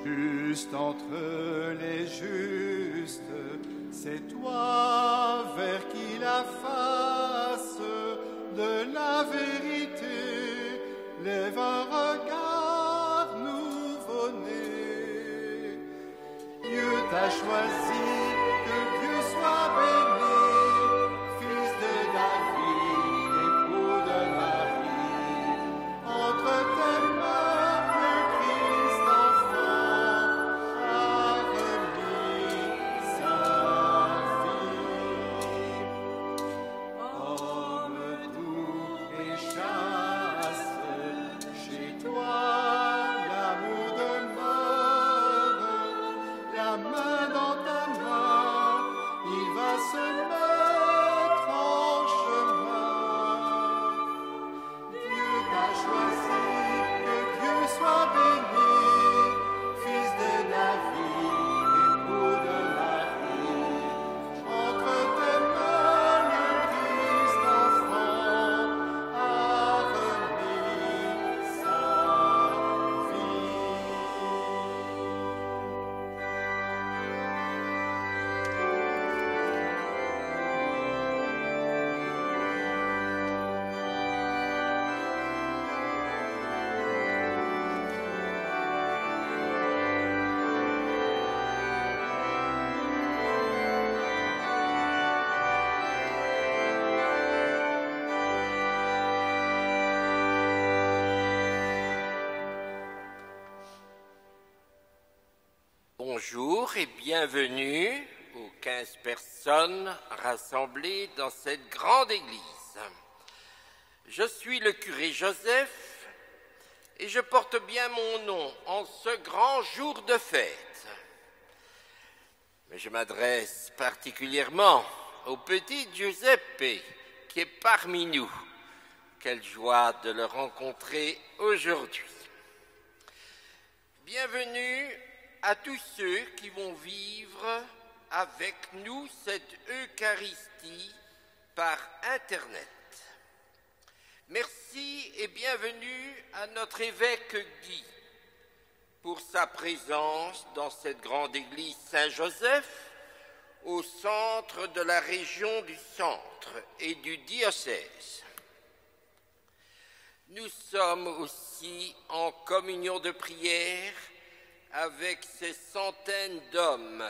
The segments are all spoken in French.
Juste entre les justes, c'est toi vers qui la face de la vérité lève un regard nouveau-né. Dieu t'a choisi, que Dieu soit béni, fils de David, époux de Marie. Entre tes mains, le Christ enfant a remis sa vie. Homme doux et chaste, chez toi l'amour demeure, la main dans ta main, il va se mettre en chemin. Dieu t'a choisi, que Dieu soit béni, fils de David, époux de Marie. Entre tes mains, le Christ enfant a remis sa vie. Bonjour et bienvenue aux 15 personnes rassemblées dans cette grande église. Je suis le curé Joseph et je porte bien mon nom en ce grand jour de fête. Mais je m'adresse particulièrement au petit Giuseppe qui est parmi nous. Quelle joie de le rencontrer aujourd'hui. Bienvenue à tous ceux qui vont vivre avec nous cette Eucharistie par Internet. Merci et bienvenue à notre évêque Guy pour sa présence dans cette grande église Saint-Joseph au centre de la région du Centre et du diocèse. Nous sommes aussi en communion de prière avec ces centaines d'hommes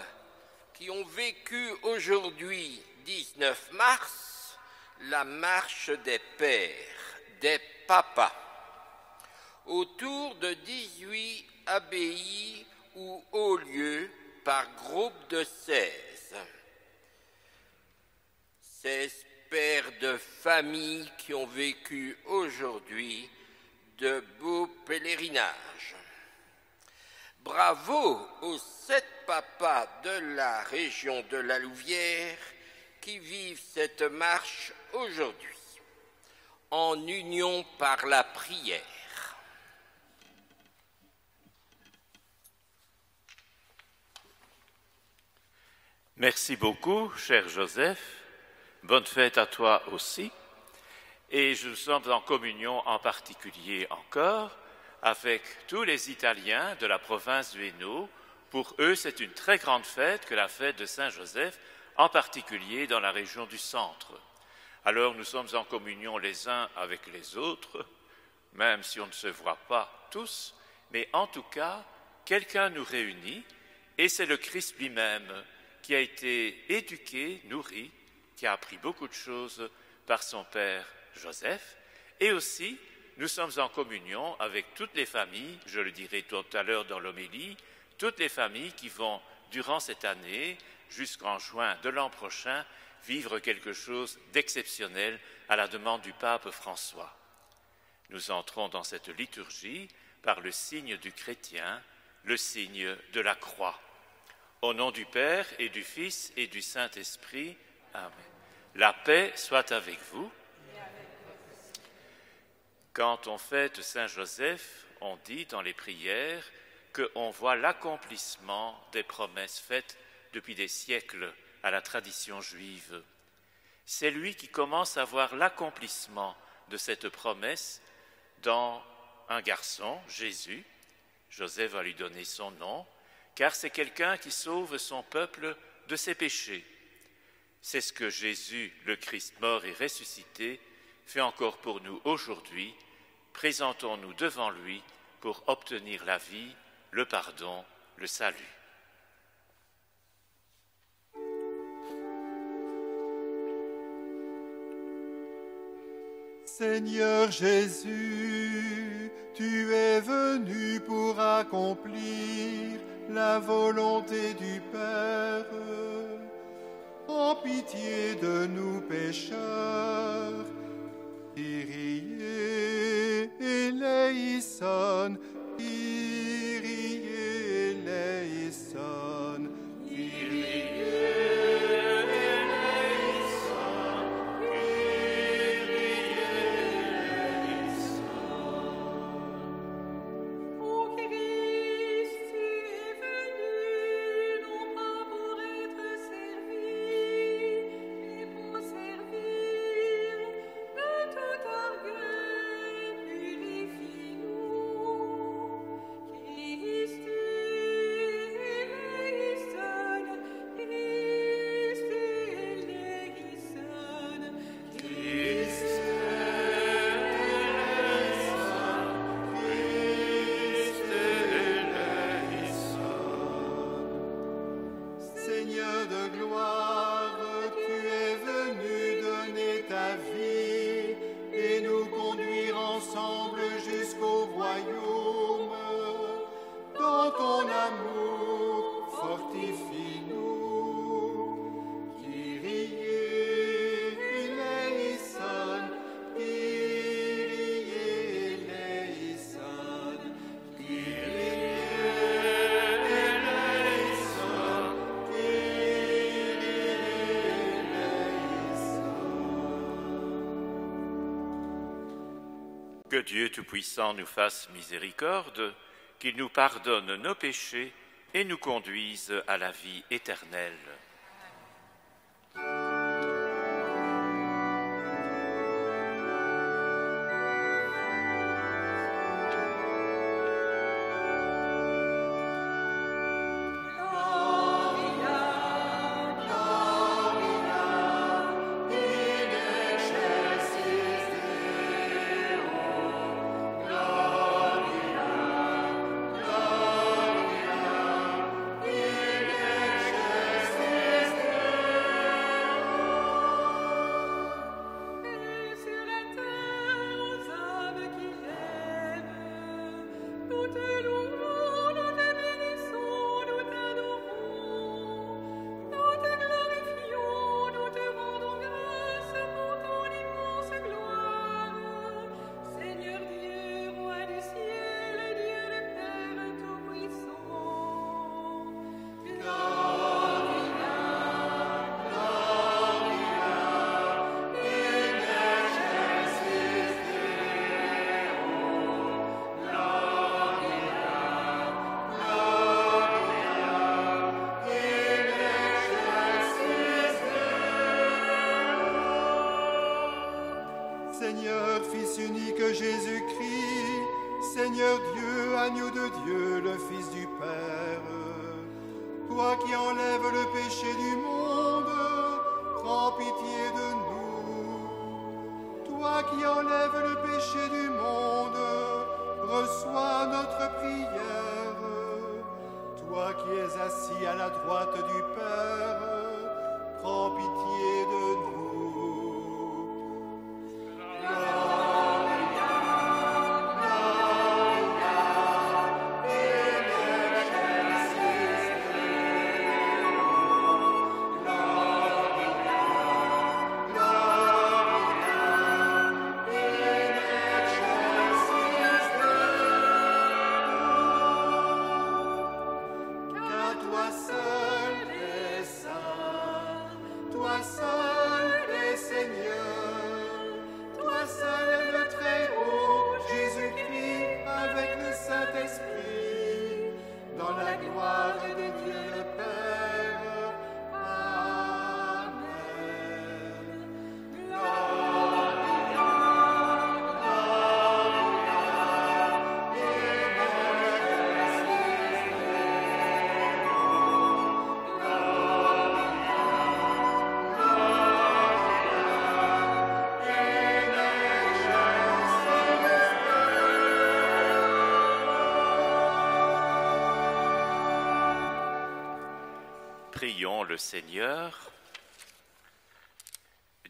qui ont vécu aujourd'hui, 19 mars, la marche des pères, des papas, autour de 18 abbayes ou hauts lieux par groupe de 16. 16 pères de famille qui ont vécu aujourd'hui de beaux pèlerinages. Bravo aux 7 papas de la région de la Louvière qui vivent cette marche aujourd'hui, en union par la prière. Merci beaucoup, cher Joseph. Bonne fête à toi aussi. Et nous sommes en communion en particulier encore avec tous les Italiens de la province du Hainaut. Pour eux, c'est une très grande fête que la fête de Saint-Joseph, en particulier dans la région du Centre. Alors nous sommes en communion les uns avec les autres, même si on ne se voit pas tous, mais en tout cas, quelqu'un nous réunit, et c'est le Christ lui-même qui a été éduqué, nourri, qui a appris beaucoup de choses par son père Joseph, et aussi nous sommes en communion avec toutes les familles, je le dirai tout à l'heure dans l'homélie, toutes les familles qui vont, durant cette année, jusqu'en juin de l'an prochain, vivre quelque chose d'exceptionnel à la demande du pape François. Nous entrons dans cette liturgie par le signe du chrétien, le signe de la croix. Au nom du Père et du Fils et du Saint-Esprit, Amen. La paix soit avec vous. Quand on fête Saint-Joseph, on dit dans les prières qu'on voit l'accomplissement des promesses faites depuis des siècles à la tradition juive. C'est lui qui commence à voir l'accomplissement de cette promesse dans un garçon, Jésus. Joseph va lui donner son nom, car c'est quelqu'un qui sauve son peuple de ses péchés. C'est ce que Jésus, le Christ mort et ressuscité, fait encore pour nous aujourd'hui. Présentons-nous devant lui pour obtenir la vie, le pardon, le salut. Seigneur Jésus, tu es venu pour accomplir la volonté du Père. En pitié de nous pécheurs, Kyrie eleison, Kyrie eleison, Kyrie Que Dieu Tout-Puissant nous fasse miséricorde, qu'il nous pardonne nos péchés et nous conduise à la vie éternelle. Seigneur, Fils unique Jésus-Christ, Seigneur Dieu, agneau de Dieu, le Fils du Père, toi qui enlèves le péché du monde, prends pitié de nous. Toi qui enlèves le péché du monde, reçois notre prière. Toi qui es assis à la droite du Père, prends pitié de nous. Toi seul Prions le Seigneur.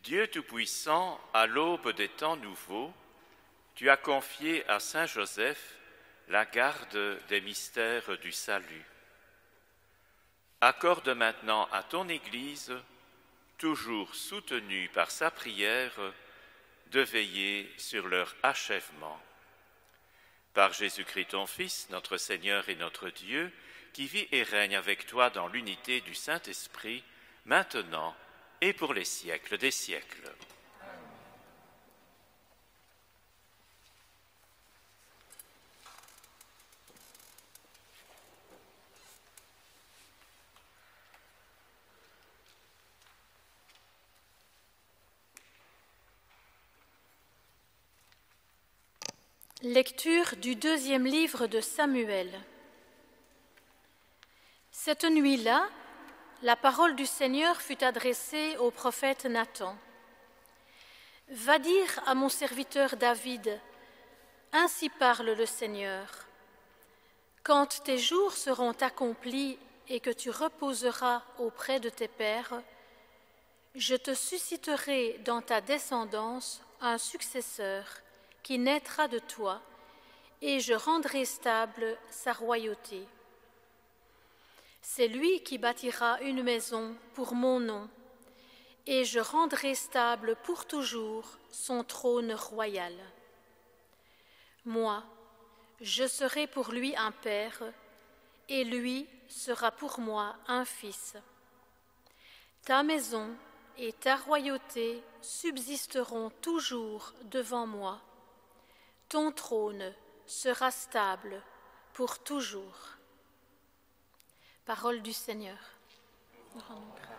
Dieu Tout-Puissant, à l'aube des temps nouveaux, tu as confié à Saint Joseph la garde des mystères du salut. Accorde maintenant à ton Église, toujours soutenue par sa prière, de veiller sur leur achèvement. Par Jésus-Christ ton Fils, notre Seigneur et notre Dieu, qui vit et règne avec toi dans l'unité du Saint-Esprit, maintenant et pour les siècles des siècles. Lecture du 2e livre de Samuel. Cette nuit-là, la parole du Seigneur fut adressée au prophète Nathan. « Va dire à mon serviteur David, ainsi parle le Seigneur. Quand tes jours seront accomplis et que tu reposeras auprès de tes pères, je te susciterai dans ta descendance un successeur qui naîtra de toi, et je rendrai stable sa royauté. C'est lui qui bâtira une maison pour mon nom, et je rendrai stable pour toujours son trône royal. Moi, je serai pour lui un père, et lui sera pour moi un fils. Ta maison et ta royauté subsisteront toujours devant moi. Ton trône sera stable pour toujours. » Parole du Seigneur. Nous rendons grâce.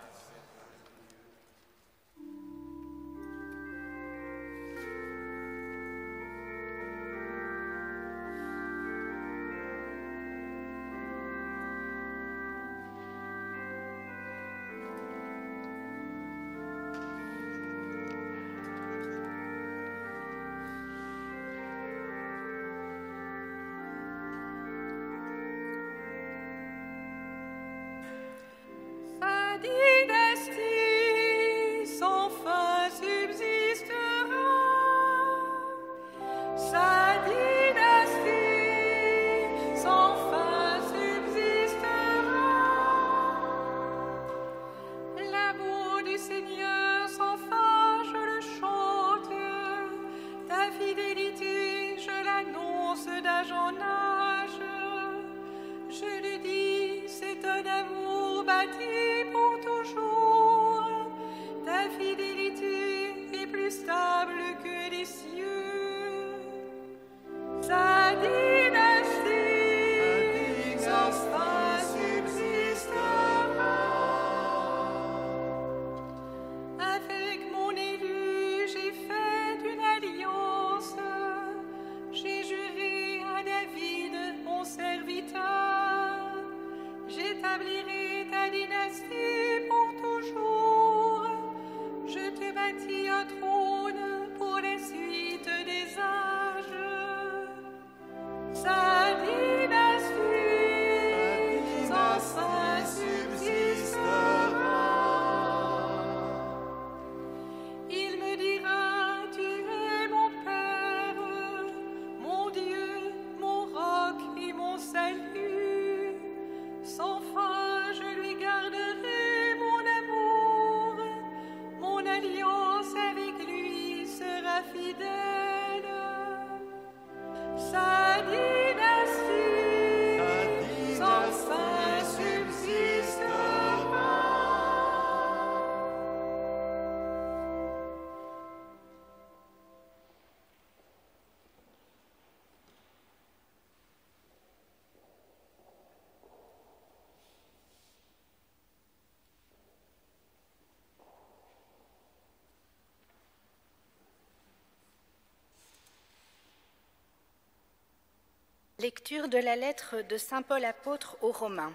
Lecture de la lettre de saint Paul apôtre aux Romains.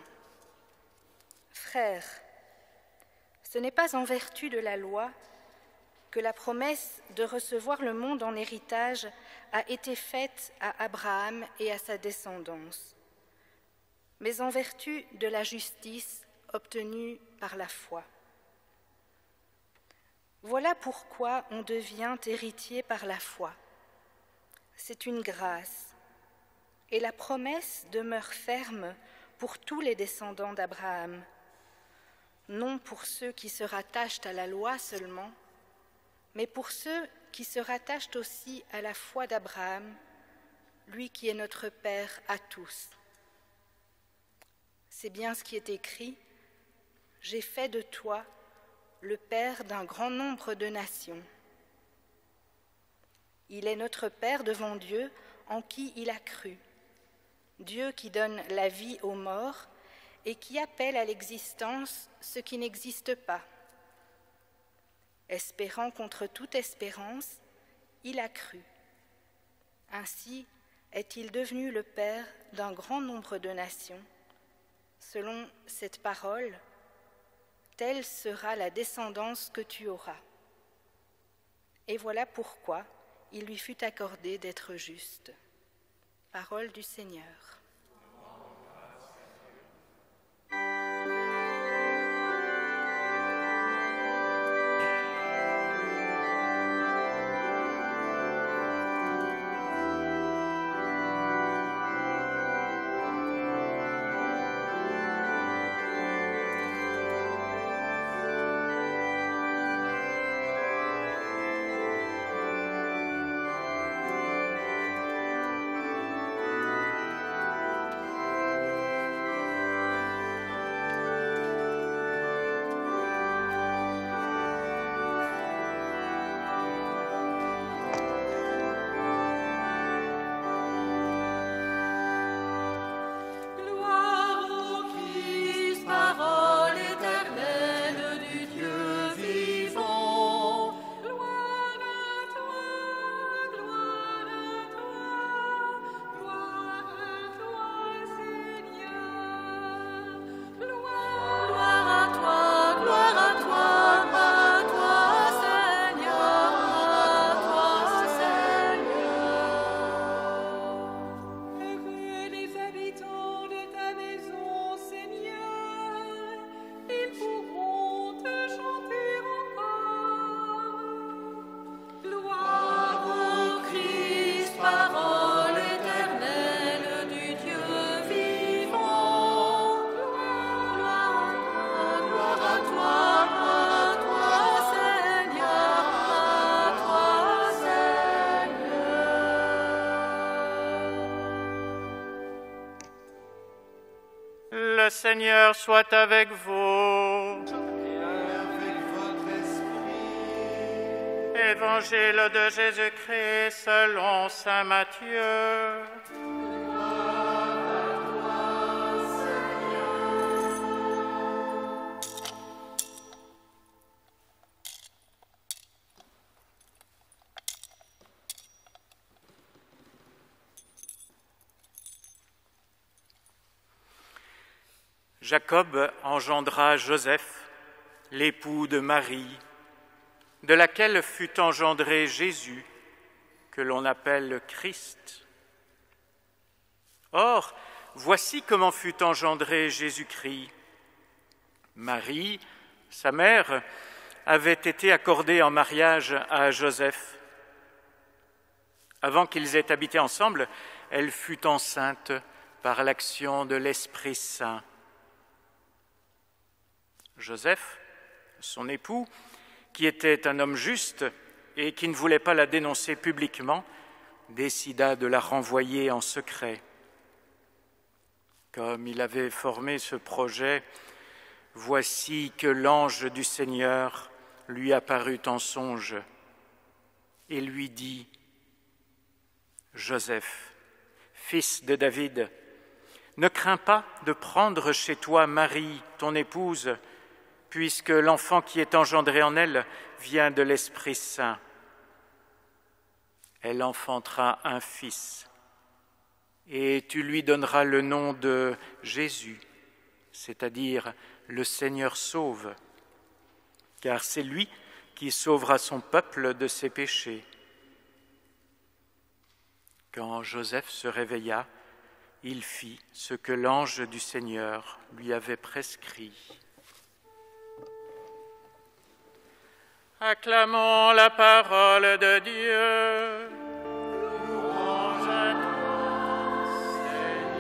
Frères, ce n'est pas en vertu de la loi que la promesse de recevoir le monde en héritage a été faite à Abraham et à sa descendance, mais en vertu de la justice obtenue par la foi. Voilà pourquoi on devient héritier par la foi. C'est une grâce, et la promesse demeure ferme pour tous les descendants d'Abraham, non pour ceux qui se rattachent à la loi seulement, mais pour ceux qui se rattachent aussi à la foi d'Abraham, lui qui est notre Père à tous. C'est bien ce qui est écrit, « J'ai fait de toi le Père d'un grand nombre de nations. » Il est notre Père devant Dieu en qui il a cru, Dieu qui donne la vie aux morts et qui appelle à l'existence ce qui n'existe pas. Espérant contre toute espérance, il a cru. Ainsi est-il devenu le Père d'un grand nombre de nations. Selon cette parole, telle sera la descendance que tu auras. Et voilà pourquoi il lui fut accordé d'être juste. Parole du Seigneur. Le Seigneur soit avec vous. Et avec votre esprit. Évangile de Jésus-Christ selon saint Matthieu. Jacob engendra Joseph, l'époux de Marie, de laquelle fut engendré Jésus, que l'on appelle Christ. Or, voici comment fut engendré Jésus-Christ. Marie, sa mère, avait été accordée en mariage à Joseph. Avant qu'ils aient habité ensemble, elle fut enceinte par l'action de l'Esprit Saint. Joseph, son époux, qui était un homme juste et qui ne voulait pas la dénoncer publiquement, décida de la renvoyer en secret. Comme il avait formé ce projet, voici que l'ange du Seigneur lui apparut en songe et lui dit : « Joseph, fils de David, ne crains pas de prendre chez toi Marie, ton épouse, puisque l'enfant qui est engendré en elle vient de l'Esprit Saint. Elle enfantera un fils, et tu lui donneras le nom de Jésus, c'est-à-dire le Seigneur sauve, car c'est lui qui sauvera son peuple de ses péchés. » Quand Joseph se réveilla, il fit ce que l'ange du Seigneur lui avait prescrit. Acclamons la parole de Dieu. Louange à toi, Seigneur Jésus.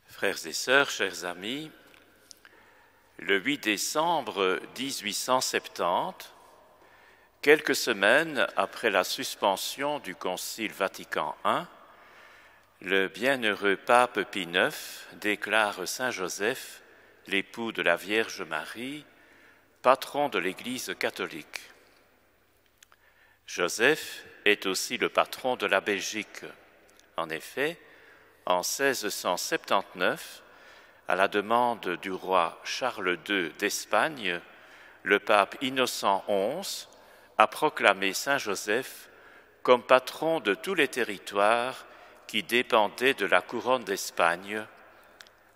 Frères et sœurs, chers amis, le 8 décembre 1870, quelques semaines après la suspension du Concile Vatican I, le bienheureux pape Pie IX déclare Saint Joseph, l'époux de la Vierge Marie, patron de l'Église catholique. Joseph est aussi le patron de la Belgique. En effet, en 1679, à la demande du roi Charles II d'Espagne, le pape Innocent XI a proclamé Saint Joseph comme patron de tous les territoires qui dépendaient de la couronne d'Espagne.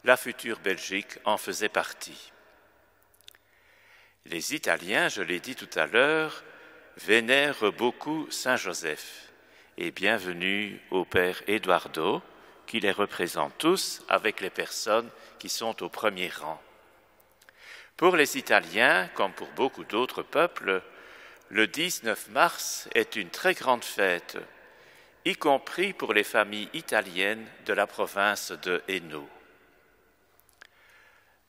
La future Belgique en faisait partie. Les Italiens, je l'ai dit tout à l'heure, vénèrent beaucoup Saint Joseph. Et bienvenue au Père Eduardo, qui les représente tous avec les personnes qui sont au premier rang. Pour les Italiens, comme pour beaucoup d'autres peuples, le 19 mars est une très grande fête, y compris pour les familles italiennes de la province de Hainaut.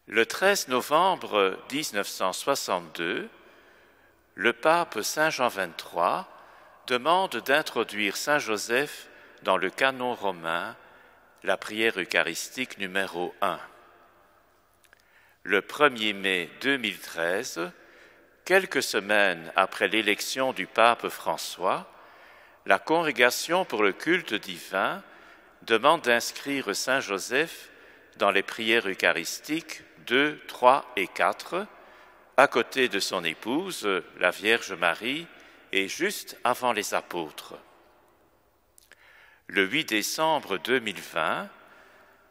Le 13 novembre 1962, le pape Saint Jean XXIII demande d'introduire Saint Joseph dans le canon romain, la prière eucharistique numéro 1. Le 1er mai 2013, quelques semaines après l'élection du pape François, la Congrégation pour le culte divin demande d'inscrire Saint Joseph dans les prières eucharistiques 2, 3 et 4, à côté de son épouse, la Vierge Marie, et juste avant les apôtres. Le 8 décembre 2020,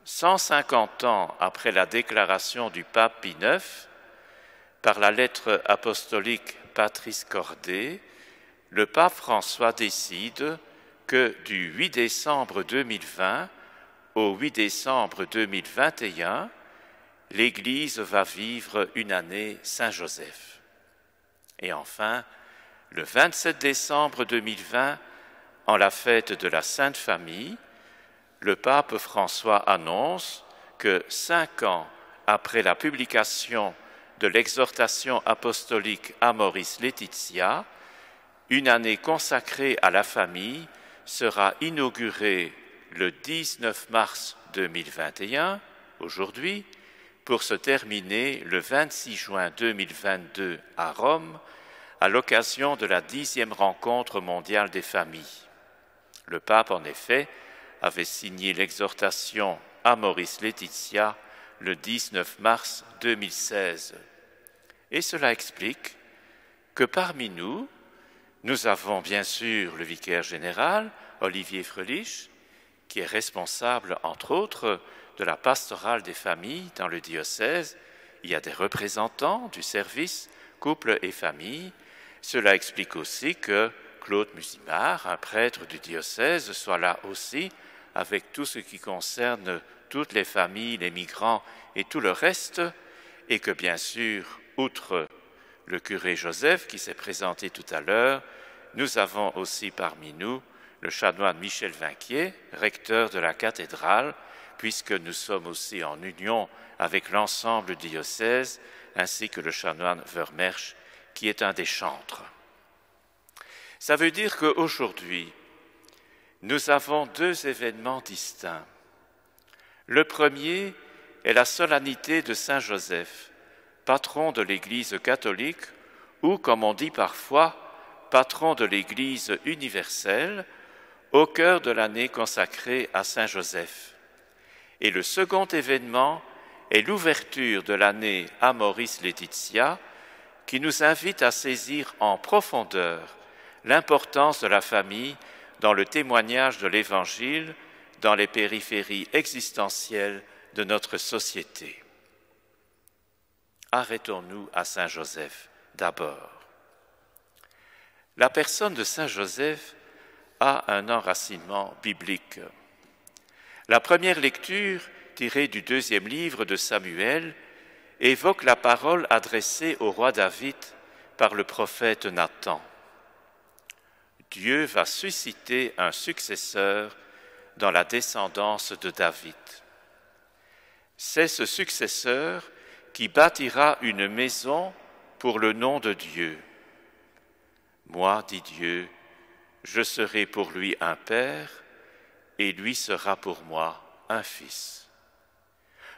150 ans après la déclaration du pape Pie IX, par la lettre apostolique Patris Cordé, le pape François décide que du 8 décembre 2020 au 8 décembre 2021, l'Église va vivre une année Saint-Joseph. Et enfin, le 27 décembre 2020, en la fête de la Sainte Famille, le pape François annonce que 5 ans après la publication de l'exhortation apostolique Amoris Laetitia, une année consacrée à la famille sera inaugurée le 19 mars 2021, aujourd'hui, pour se terminer le 26 juin 2022 à Rome, à l'occasion de la 10e rencontre mondiale des familles. Le pape, en effet, avait signé l'exhortation Amoris Laetitia le 19 mars 2016. Et cela explique que parmi nous, nous avons bien sûr le vicaire général, Olivier Frelich, qui est responsable, entre autres, de la pastorale des familles dans le diocèse. Il y a des représentants du service couple et famille. Cela explique aussi que Claude Musimard, un prêtre du diocèse, soit là aussi avec tout ce qui concerne toutes les familles, les migrants et tout le reste, et que bien sûr, outre le curé Joseph qui s'est présenté tout à l'heure, nous avons aussi parmi nous le chanoine Michel Vinquier, recteur de la cathédrale, puisque nous sommes aussi en union avec l'ensemble du diocèse, ainsi que le chanoine Vermersch, qui est un des chantres. Ça veut dire qu'aujourd'hui, nous avons 2 événements distincts. Le premier est la solennité de Saint Joseph, patron de l'Église catholique, ou, comme on dit parfois, patron de l'Église universelle, au cœur de l'année consacrée à Saint Joseph. Et le second événement est l'ouverture de l'année Amoris Laetitia qui nous invite à saisir en profondeur l'importance de la famille dans le témoignage de l'Évangile dans les périphéries existentielles de notre société. Arrêtons-nous à Saint Joseph d'abord. La personne de Saint Joseph a un enracinement biblique. La première lecture, tirée du 2e livre de Samuel, évoque la parole adressée au roi David par le prophète Nathan. Dieu va susciter un successeur dans la descendance de David. C'est ce successeur qui bâtira une maison pour le nom de Dieu. Moi, dit Dieu, je serai pour lui un père, et lui sera pour moi un fils.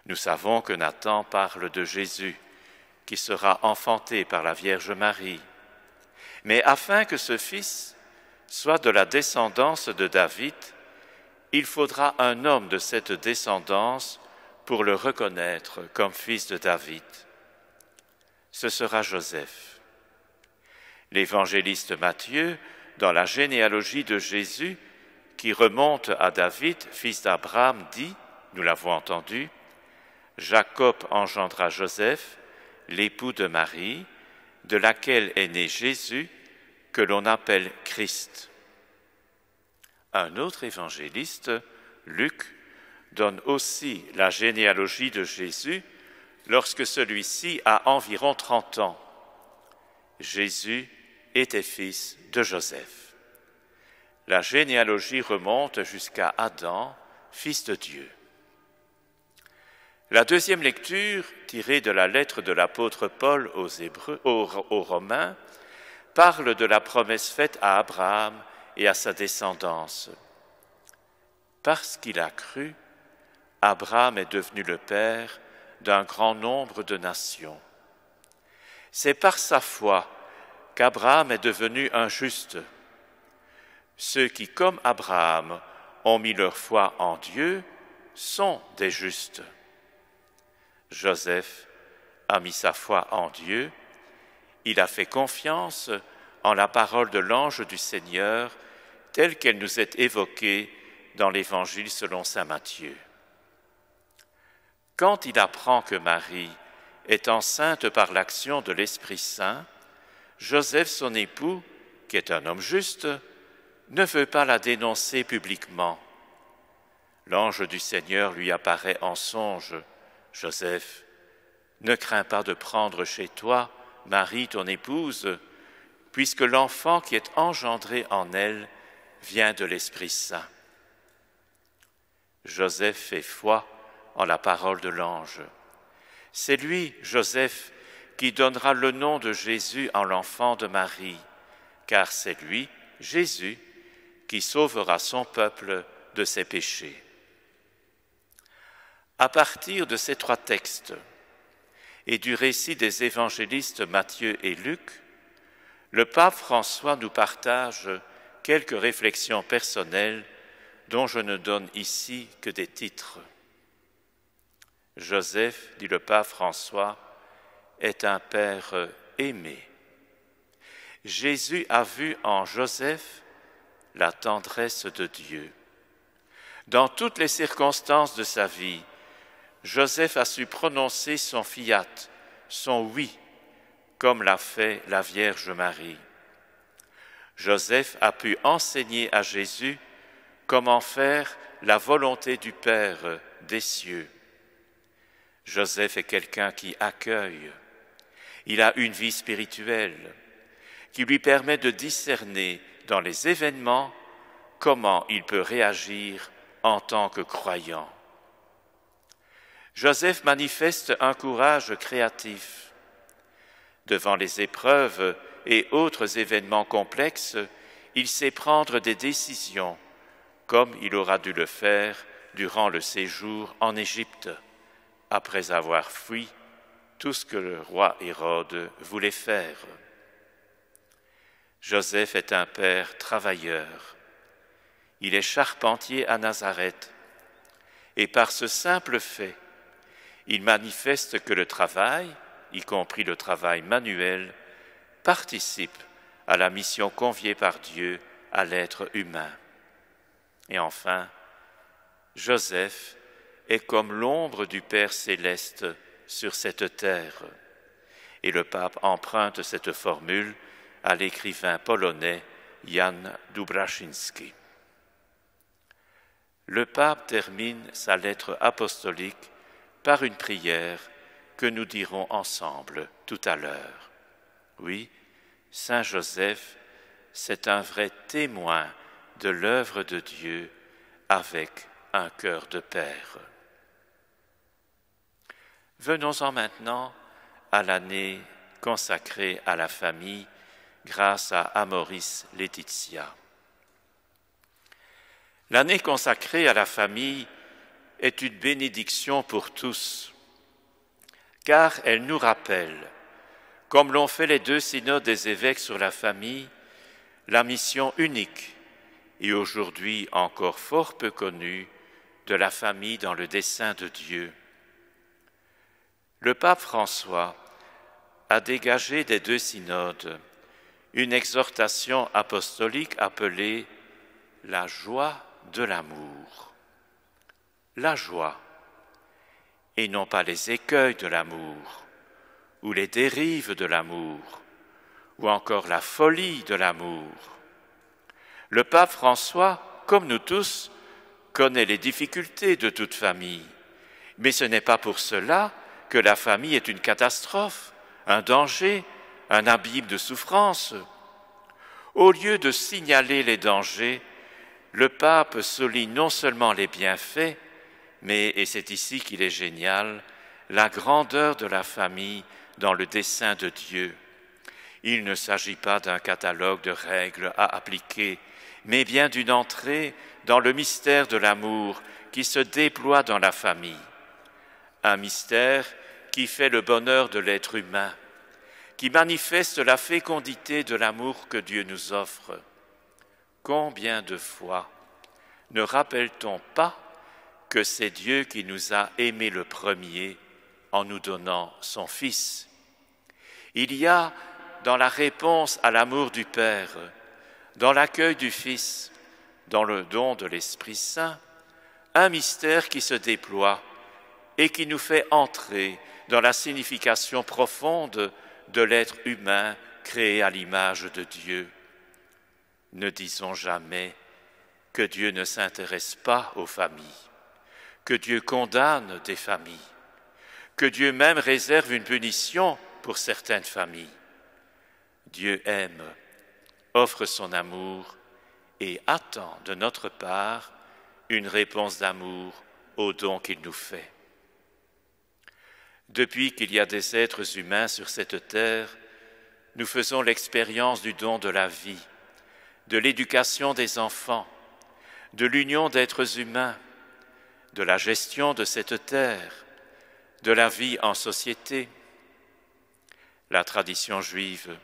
Nous savons que Nathan parle de Jésus, qui sera enfanté par la Vierge Marie. Mais afin que ce fils soit de la descendance de David, il faudra un homme de cette descendance pour le reconnaître comme fils de David. Ce sera Joseph. L'évangéliste Matthieu, dans la généalogie de Jésus, qui remonte à David, fils d'Abraham, dit, nous l'avons entendu, Jacob engendra Joseph, l'époux de Marie, de laquelle est né Jésus, que l'on appelle Christ. Un autre évangéliste, Luc, donne aussi la généalogie de Jésus lorsque celui-ci a environ 30 ans. Jésus était fils de Joseph. La généalogie remonte jusqu'à Adam, fils de Dieu. La deuxième lecture, tirée de la lettre de l'apôtre Paul aux Romains, parle de la promesse faite à Abraham et à sa descendance. Parce qu'il a cru, Abraham est devenu le père d'un grand nombre de nations. C'est par sa foi qu'Abraham est devenu un juste. Ceux qui, comme Abraham, ont mis leur foi en Dieu sont des justes. Joseph a mis sa foi en Dieu, il a fait confiance en la parole de l'ange du Seigneur telle qu'elle nous est évoquée dans l'Évangile selon saint Matthieu. Quand il apprend que Marie est enceinte par l'action de l'Esprit Saint, Joseph, son époux, qui est un homme juste, ne veut pas la dénoncer publiquement. L'ange du Seigneur lui apparaît en songe. « Joseph, ne crains pas de prendre chez toi Marie, ton épouse, puisque l'enfant qui est engendré en elle vient de l'Esprit Saint. » Joseph fait foi en la parole de l'ange. C'est lui, Joseph, qui donnera le nom de Jésus en l'enfant de Marie, car c'est lui, Jésus, qui sauvera son peuple de ses péchés. À partir de ces 3 textes et du récit des évangélistes Matthieu et Luc, le pape François nous partage quelques réflexions personnelles dont je ne donne ici que des titres. Joseph, dit le pape François, est un père aimé. Jésus a vu en Joseph la tendresse de Dieu. Dans toutes les circonstances de sa vie, Joseph a su prononcer son fiat, son oui, comme l'a fait la Vierge Marie. Joseph a pu enseigner à Jésus comment faire la volonté du Père des cieux. Joseph est quelqu'un qui accueille. Il a une vie spirituelle qui lui permet de discerner dans les événements comment il peut réagir en tant que croyant. Joseph manifeste un courage créatif. Devant les épreuves et autres événements complexes, il sait prendre des décisions, comme il aura dû le faire durant le séjour en Égypte, après avoir fui tout ce que le roi Hérode voulait faire. Joseph est un père travailleur. Il est charpentier à Nazareth, et par ce simple fait, Il manifeste que le travail, y compris le travail manuel, participe à la mission confiée par Dieu à l'être humain. Et enfin, Joseph est comme l'ombre du Père céleste sur cette terre. Et le pape emprunte cette formule à l'écrivain polonais Jan Dubraszynski. Le pape termine sa lettre apostolique par une prière que nous dirons ensemble tout à l'heure. Oui, Saint Joseph, c'est un vrai témoin de l'œuvre de Dieu avec un cœur de père. Venons-en maintenant à l'année consacrée à la famille grâce à Amoris Laetitia. L'année consacrée à la famille est une bénédiction pour tous, car elle nous rappelle, comme l'ont fait les 2 synodes des évêques sur la famille, la mission unique et aujourd'hui encore fort peu connue de la famille dans le dessein de Dieu. Le pape François a dégagé des 2 synodes une exhortation apostolique appelée « la joie de l'amour ». La joie, et non pas les écueils de l'amour, ou les dérives de l'amour, ou encore la folie de l'amour. Le pape François, comme nous tous, connaît les difficultés de toute famille, mais ce n'est pas pour cela que la famille est une catastrophe, un danger, un abîme de souffrance. Au lieu de signaler les dangers, le pape souligne non seulement les bienfaits, mais, et c'est ici qu'il est génial, la grandeur de la famille dans le dessein de Dieu. Il ne s'agit pas d'un catalogue de règles à appliquer, mais bien d'une entrée dans le mystère de l'amour qui se déploie dans la famille. Un mystère qui fait le bonheur de l'être humain, qui manifeste la fécondité de l'amour que Dieu nous offre. Combien de fois ne rappelle-t-on pas que c'est Dieu qui nous a aimés le premier en nous donnant son Fils? Il y a dans la réponse à l'amour du Père, dans l'accueil du Fils, dans le don de l'Esprit Saint, un mystère qui se déploie et qui nous fait entrer dans la signification profonde de l'être humain créé à l'image de Dieu. Ne disons jamais que Dieu ne s'intéresse pas aux familles, que Dieu condamne des familles, que Dieu même réserve une punition pour certaines familles. Dieu aime, offre son amour et attend de notre part une réponse d'amour au don qu'il nous fait. Depuis qu'il y a des êtres humains sur cette terre, nous faisons l'expérience du don de la vie, de l'éducation des enfants, de l'union d'êtres humains, de la gestion de cette terre, de la vie en société. La tradition juive,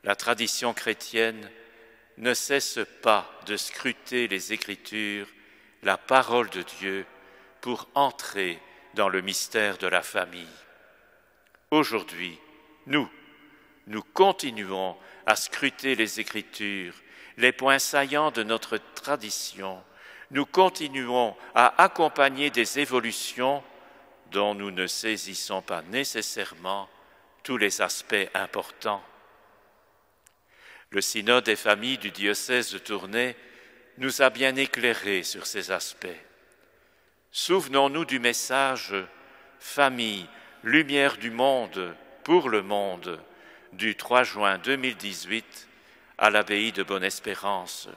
la tradition chrétienne ne cessent pas de scruter les Écritures, la parole de Dieu, pour entrer dans le mystère de la famille. Aujourd'hui, nous continuons à scruter les Écritures, les points saillants de notre tradition. Nous continuons à accompagner des évolutions dont nous ne saisissons pas nécessairement tous les aspects importants. Le synode des familles du diocèse de Tournai nous a bien éclairés sur ces aspects. Souvenons-nous du message « Famille, lumière du monde, pour le monde » du 3 juin 2018 à l'abbaye de Bonne-Espérance.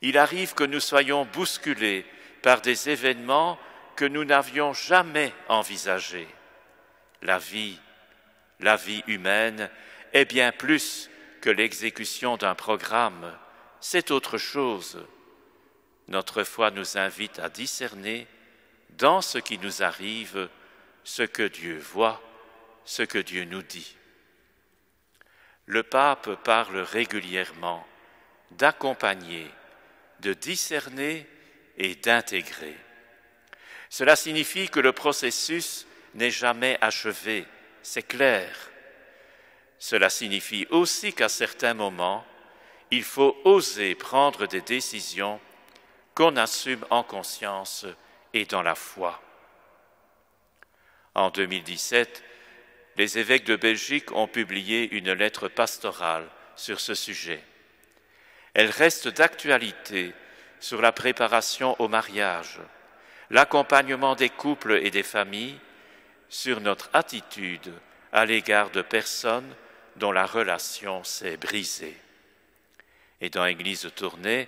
Il arrive que nous soyons bousculés par des événements que nous n'avions jamais envisagés. La vie humaine est bien plus que l'exécution d'un programme, c'est autre chose. Notre foi nous invite à discerner, dans ce qui nous arrive, ce que Dieu voit, ce que Dieu nous dit. Le pape parle régulièrement d'accompagner, de discerner et d'intégrer. Cela signifie que le processus n'est jamais achevé, c'est clair. Cela signifie aussi qu'à certains moments, il faut oser prendre des décisions qu'on assume en conscience et dans la foi. En 2017, les évêques de Belgique ont publié une lettre pastorale sur ce sujet. Elle reste d'actualité sur la préparation au mariage, l'accompagnement des couples et des familles, sur notre attitude à l'égard de personnes dont la relation s'est brisée. Et dans Église tournée,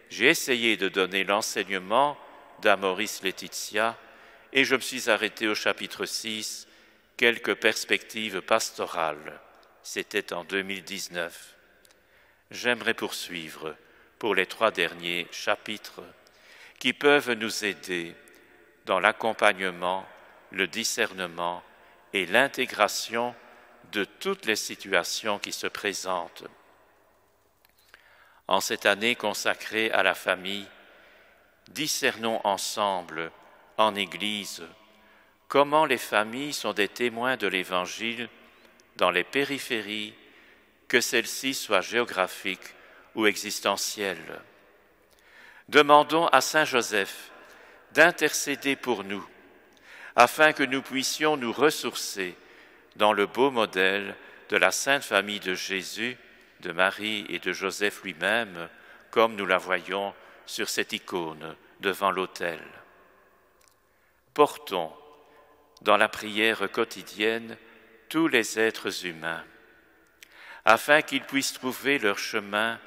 j'ai essayé de donner l'enseignement d'Amoris Laetitia et je me suis arrêté au chapitre 6, quelques perspectives pastorales. C'était en 2019. J'aimerais poursuivre pour les 3 derniers chapitres qui peuvent nous aider dans l'accompagnement, le discernement et l'intégration de toutes les situations qui se présentent. En cette année consacrée à la famille, discernons ensemble, en Église, comment les familles sont des témoins de l'Évangile dans les périphéries, que celles-ci soient géographiques ou existentielles. Demandons à Saint Joseph d'intercéder pour nous, afin que nous puissions nous ressourcer dans le beau modèle de la Sainte Famille de Jésus, de Marie et de Joseph lui-même, comme nous la voyons sur cette icône devant l'autel. Portons dans la prière quotidienne tous les êtres humains, afin qu'ils puissent trouver leur chemin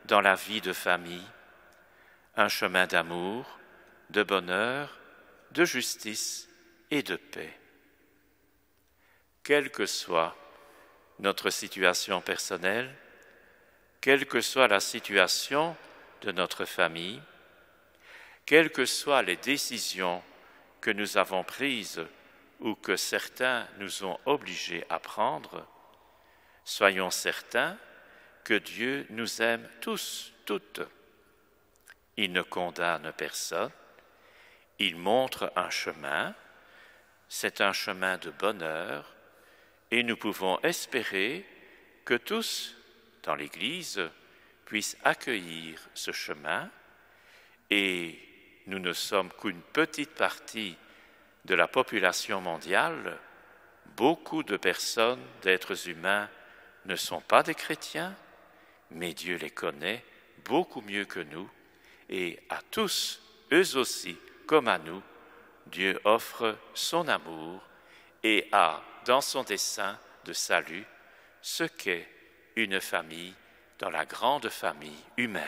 dans la vie de famille, un chemin d'amour, de bonheur, de justice et de paix. Quelle que soit notre situation personnelle, quelle que soit la situation de notre famille, quelles que soient les décisions que nous avons prises ou que certains nous ont obligés à prendre, soyons certains que Dieu nous aime tous, toutes. Il ne condamne personne, il montre un chemin, c'est un chemin de bonheur, et nous pouvons espérer que tous, dans l'Église, puissent accueillir ce chemin, et nous ne sommes qu'une petite partie de la population mondiale. Beaucoup de personnes, d'êtres humains, ne sont pas des chrétiens, mais Dieu les connaît beaucoup mieux que nous, et à tous, eux aussi, comme à nous, Dieu offre son amour et a, dans son dessein de salut, ce qu'est une famille dans la grande famille humaine.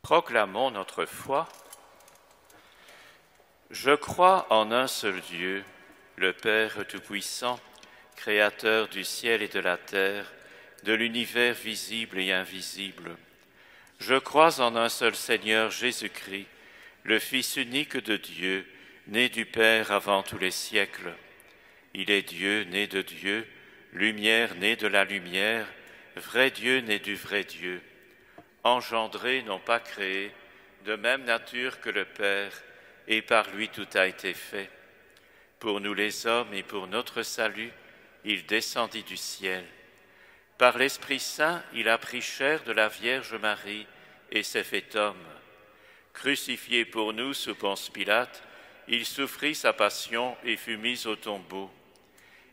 Proclamons notre foi. Je crois en un seul Dieu, le Père Tout-Puissant, Créateur du ciel et de la terre, de l'univers visible et invisible. Je crois en un seul Seigneur Jésus-Christ, le Fils unique de Dieu, né du Père avant tous les siècles. Il est Dieu, né de Dieu, lumière née de la lumière, vrai Dieu né du vrai Dieu. Engendré, non pas créé, de même nature que le Père, et par lui tout a été fait. Pour nous les hommes et pour notre salut, il descendit du ciel. Par l'Esprit Saint, il a pris chair de la Vierge Marie et s'est fait homme. Crucifié pour nous sous Ponce Pilate, il souffrit sa passion et fut mis au tombeau.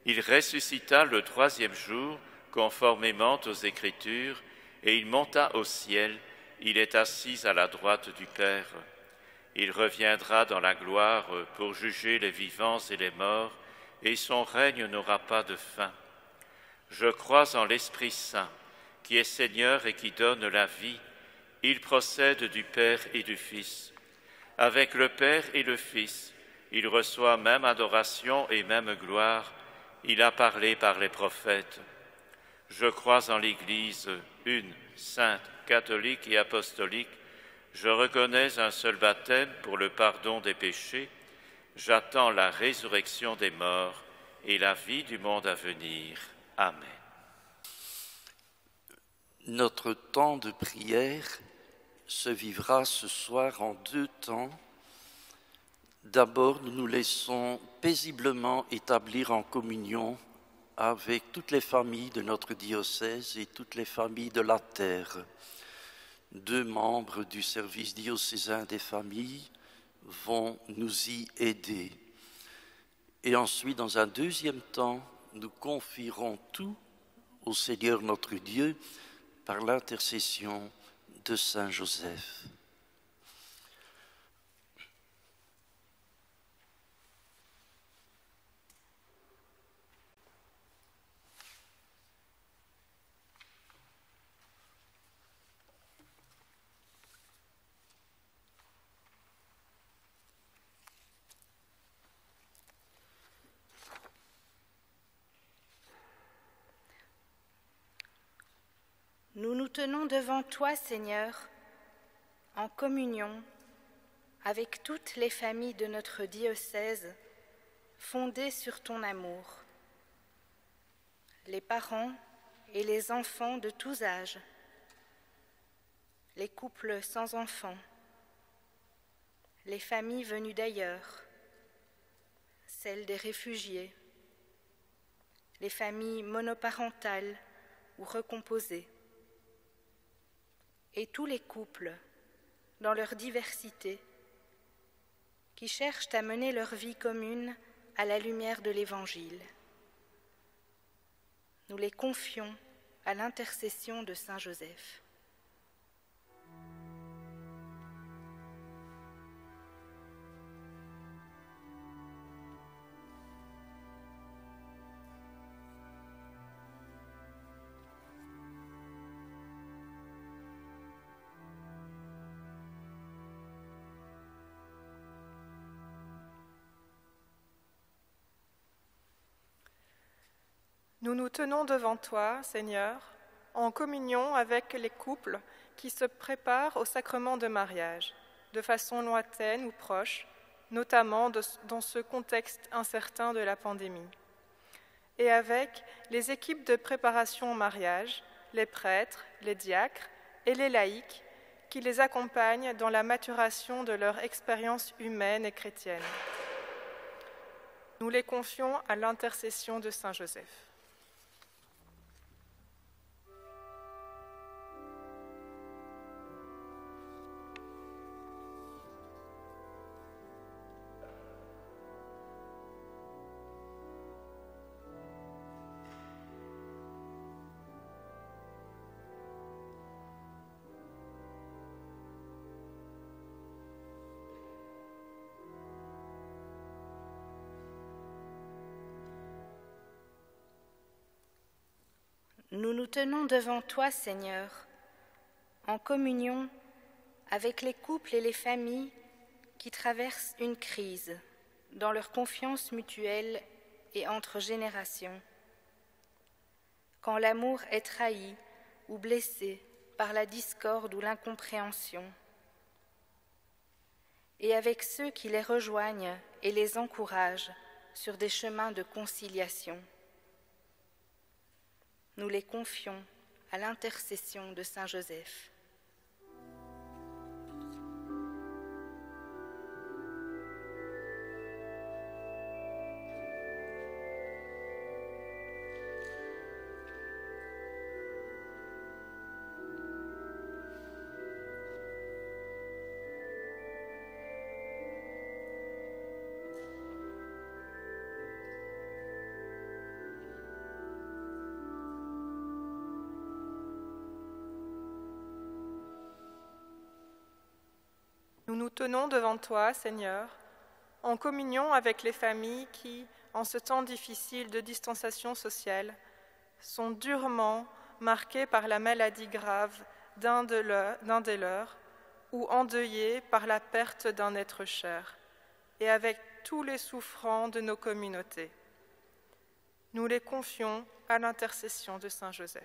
Il ressuscita le 3e jour, conformément aux Écritures, et il monta au ciel, il est assis à la droite du Père. Il reviendra dans la gloire pour juger les vivants et les morts, et son règne n'aura pas de fin. Je crois en l'Esprit Saint, qui est Seigneur et qui donne la vie. Il procède du Père et du Fils. Avec le Père et le Fils, il reçoit même adoration et même gloire. Il a parlé par les prophètes. Je crois en l'Église, une, sainte, catholique et apostolique. Je reconnais un seul baptême pour le pardon des péchés. J'attends la résurrection des morts et la vie du monde à venir. Amen. Notre temps de prière se vivra ce soir en 2 temps. D'abord, nous nous laissons paisiblement établir en communion avec toutes les familles de notre diocèse et toutes les familles de la terre. 2 membres du service diocésain des familles vont nous y aider. Et ensuite, dans un 2e temps, nous confierons tout au Seigneur notre Dieu par l'intercession de Saint Joseph. Nous nous tenons devant toi, Seigneur, en communion avec toutes les familles de notre diocèse fondées sur ton amour, les parents et les enfants de tous âges, les couples sans enfants, les familles venues d'ailleurs, celles des réfugiés, les familles monoparentales ou recomposées, et tous les couples, dans leur diversité, qui cherchent à mener leur vie commune à la lumière de l'Évangile. Nous les confions à l'intercession de Saint Joseph. Nous nous tenons devant toi, Seigneur, en communion avec les couples qui se préparent au sacrement de mariage, de façon lointaine ou proche, notamment dans ce contexte incertain de la pandémie, et avec les équipes de préparation au mariage, les prêtres, les diacres et les laïcs qui les accompagnent dans la maturation de leur expérience humaine et chrétienne. Nous les confions à l'intercession de Saint Joseph. Nous nous tenons devant toi, Seigneur, en communion avec les couples et les familles qui traversent une crise dans leur confiance mutuelle et entre générations. Quand l'amour est trahi ou blessé par la discorde ou l'incompréhension, et avec ceux qui les rejoignent et les encouragent sur des chemins de conciliation. Nous les confions à l'intercession de Saint Joseph. nous tenons devant toi, Seigneur, en communion avec les familles qui, en ce temps difficile de distanciation sociale, sont durement marquées par la maladie grave d'un des leurs ou endeuillées par la perte d'un être cher, et avec tous les souffrants de nos communautés. Nous les confions à l'intercession de Saint Joseph.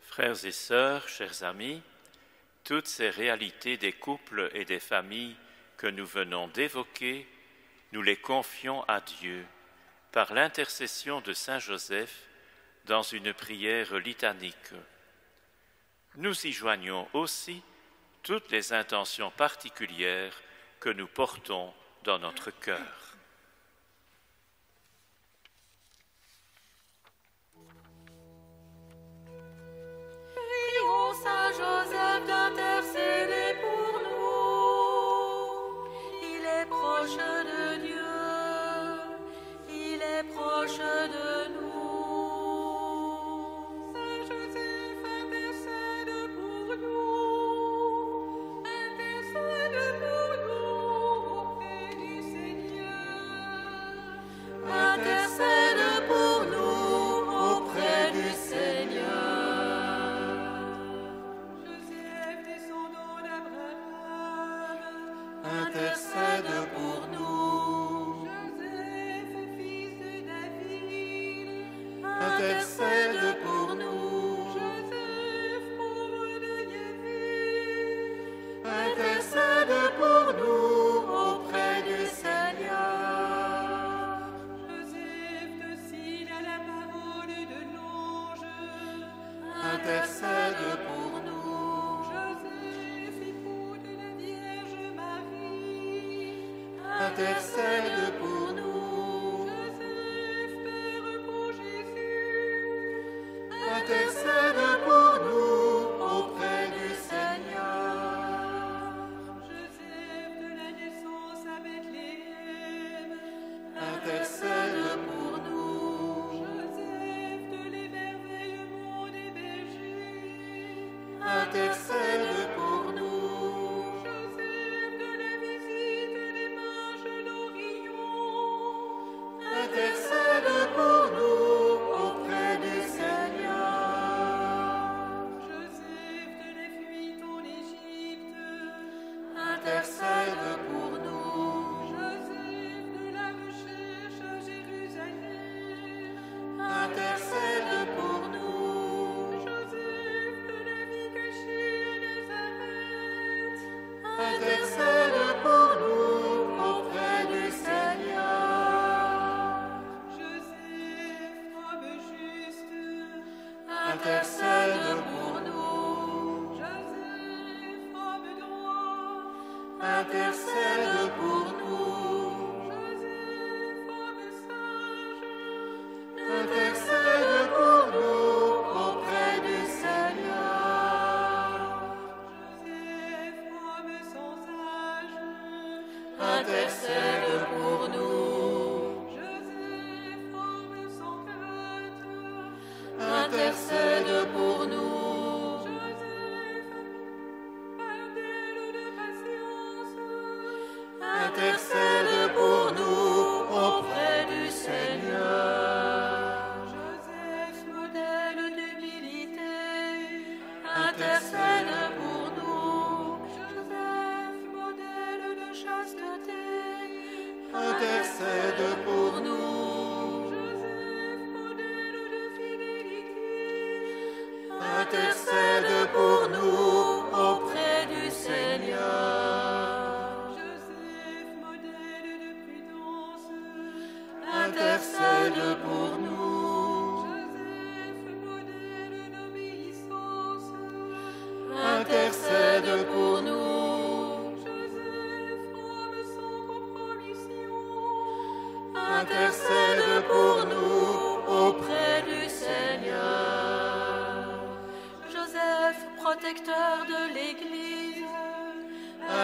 Frères et sœurs, chers amis, toutes ces réalités des couples et des familles que nous venons d'évoquer, nous les confions à Dieu par l'intercession de Saint Joseph dans une prière litanique. Nous y joignons aussi toutes les intentions particulières que nous portons dans notre cœur. Saint Joseph d'intercéder pour nous. Il est proche de Dieu, il est proche de nous. Saint Joseph intercède pour nous, intercède pour nous auprès du Seigneur. Intercède pour nous auprès du Seigneur. Intercède pour nous. Joseph, fils de David, Intercède pour nous. Joseph, pauvre de David, Intercède pour nous auprès du Seigneur. Joseph, docile à la parole de l'ange, Intercède pour nous. Intercède pour nous. Joseph, Père pour Jésus, Intercède pour nous auprès du Seigneur. Joseph de la naissance à Bethléem, Intercède pour nous. Joseph de l'émerveillement des bergers, Intercède pour nous. Joseph de la visite des mages d'Orion, Intercède pour nous auprès du Seigneur. Joseph de la fuite en Égypte, Intercède pour nous. Joseph de la recherche à Jérusalem, Intercède pour nous. Joseph de la vie cachée à Nazareth, Intercède pour nous auprès du Seigneur. Joseph, homme juste, Intercède pour nous. Joseph, homme droit, Intercède pour nous. Joseph, homme sage, Intercède pour nous auprès du Seigneur. Joseph, homme sans âge, Intercède pour nous. Joseph, homme sans crainte, Intercède pour nous. Joseph, modèle de patience, Intercède pour nous auprès du Seigneur. Joseph, modèle d'humilité, Intercède pour nous. Joseph, modèle de chasteté, Intercède pour nous. Joseph, modèle de fidélité, Intercède pour nous auprès du Seigneur. Joseph, modèle de prudence, Intercède pour nous. Joseph, modèle d'obéissance, intercède pour nous auprès du Seigneur. Joseph, protecteur de l'Église,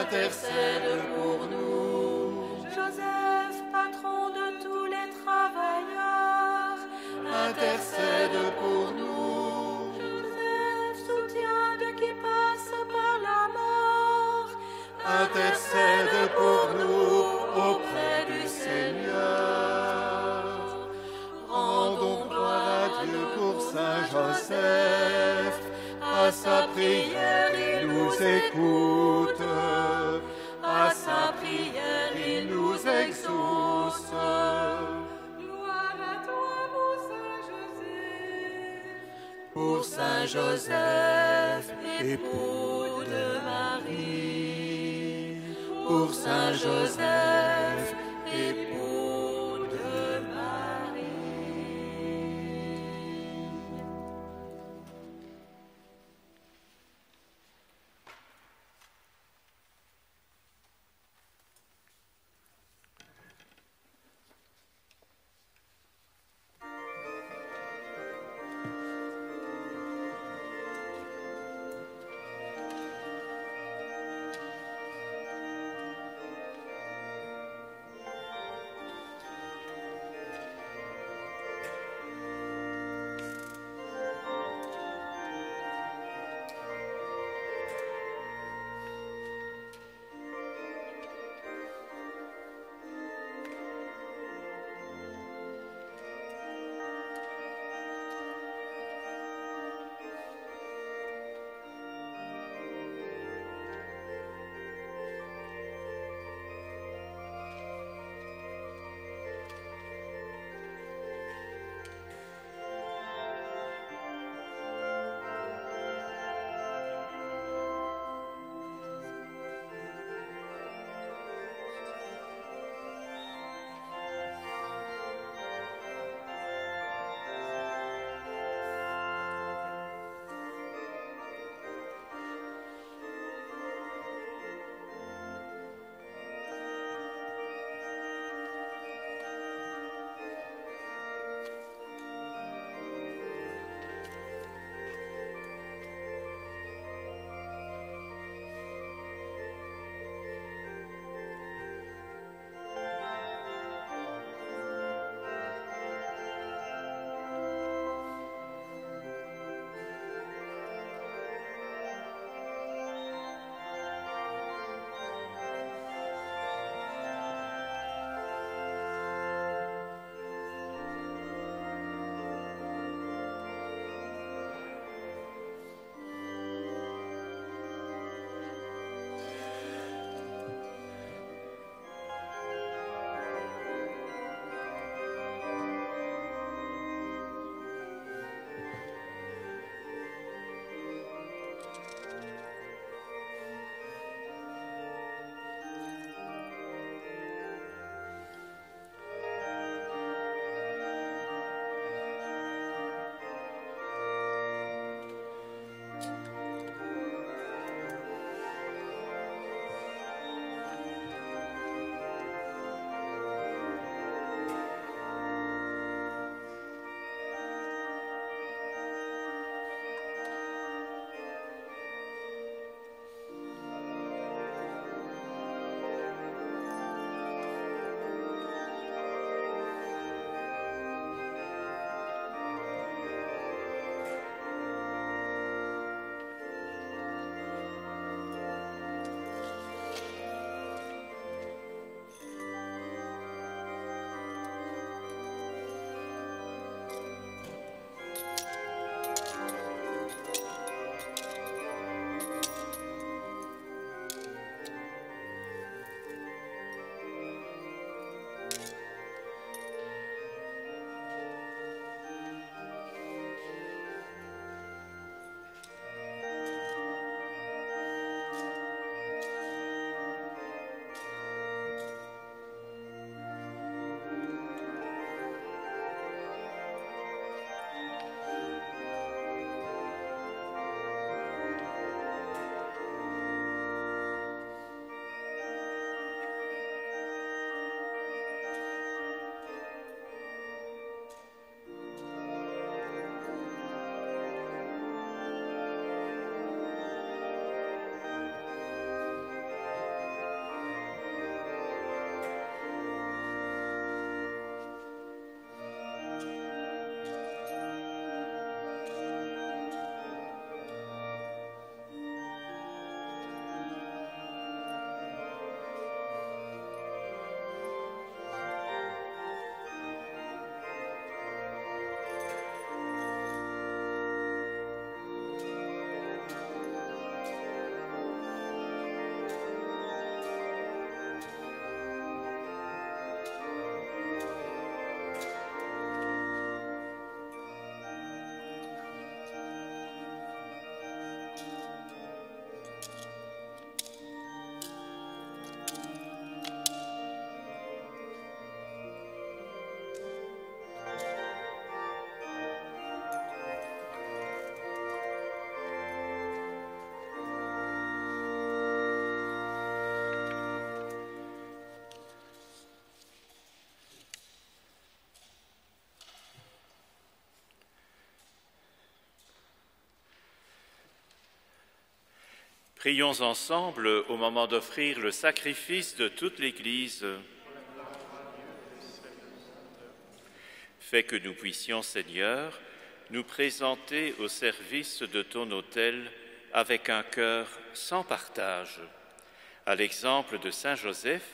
intercède pour nous. Joseph, patron de tous les travailleurs, Intercède pour nous. Joseph, soutien de qui passe par la mort, Intercède pour nous auprès du Seigneur. Rendons gloire à Dieu pour Saint Joseph. À sa prière, il nous écoute. À sa prière, il nous exauce. Gloire à toi, Pour Saint Joseph, époux de Marie. Pour Saint Joseph, époux de Marie. Prions ensemble au moment d'offrir le sacrifice de toute l'Église. Fais que nous puissions, Seigneur, nous présenter au service de ton autel avec un cœur sans partage, à l'exemple de Saint Joseph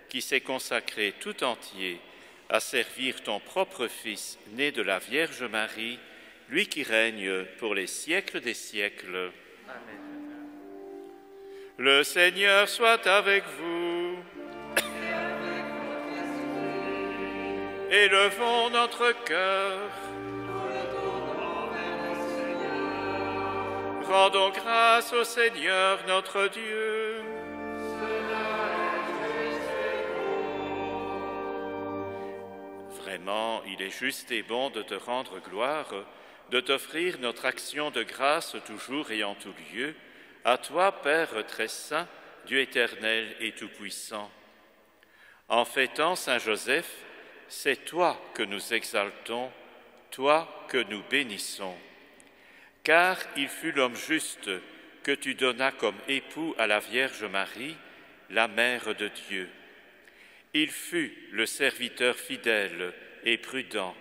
qui s'est consacré tout entier à servir ton propre Fils, né de la Vierge Marie, lui qui règne pour les siècles des siècles. Amen. Le Seigneur soit avec vous. Élevons notre cœur. Rendons grâce au Seigneur notre Dieu. Vraiment, il est juste et bon de te rendre gloire, de t'offrir notre action de grâce toujours et en tout lieu, à toi, Père très saint, Dieu éternel et tout-puissant. En fêtant Saint Joseph, c'est toi que nous exaltons, toi que nous bénissons. Car il fut l'homme juste que tu donnas comme époux à la Vierge Marie, la Mère de Dieu. Il fut le serviteur fidèle et prudent,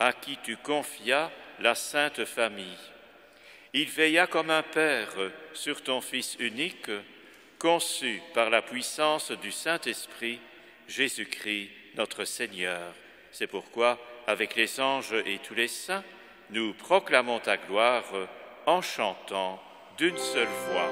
à qui tu confias la Sainte Famille. Il veilla comme un père sur ton Fils unique, conçu par la puissance du Saint-Esprit, Jésus-Christ notre Seigneur. C'est pourquoi, avec les anges et tous les saints, nous proclamons ta gloire en chantant d'une seule voix.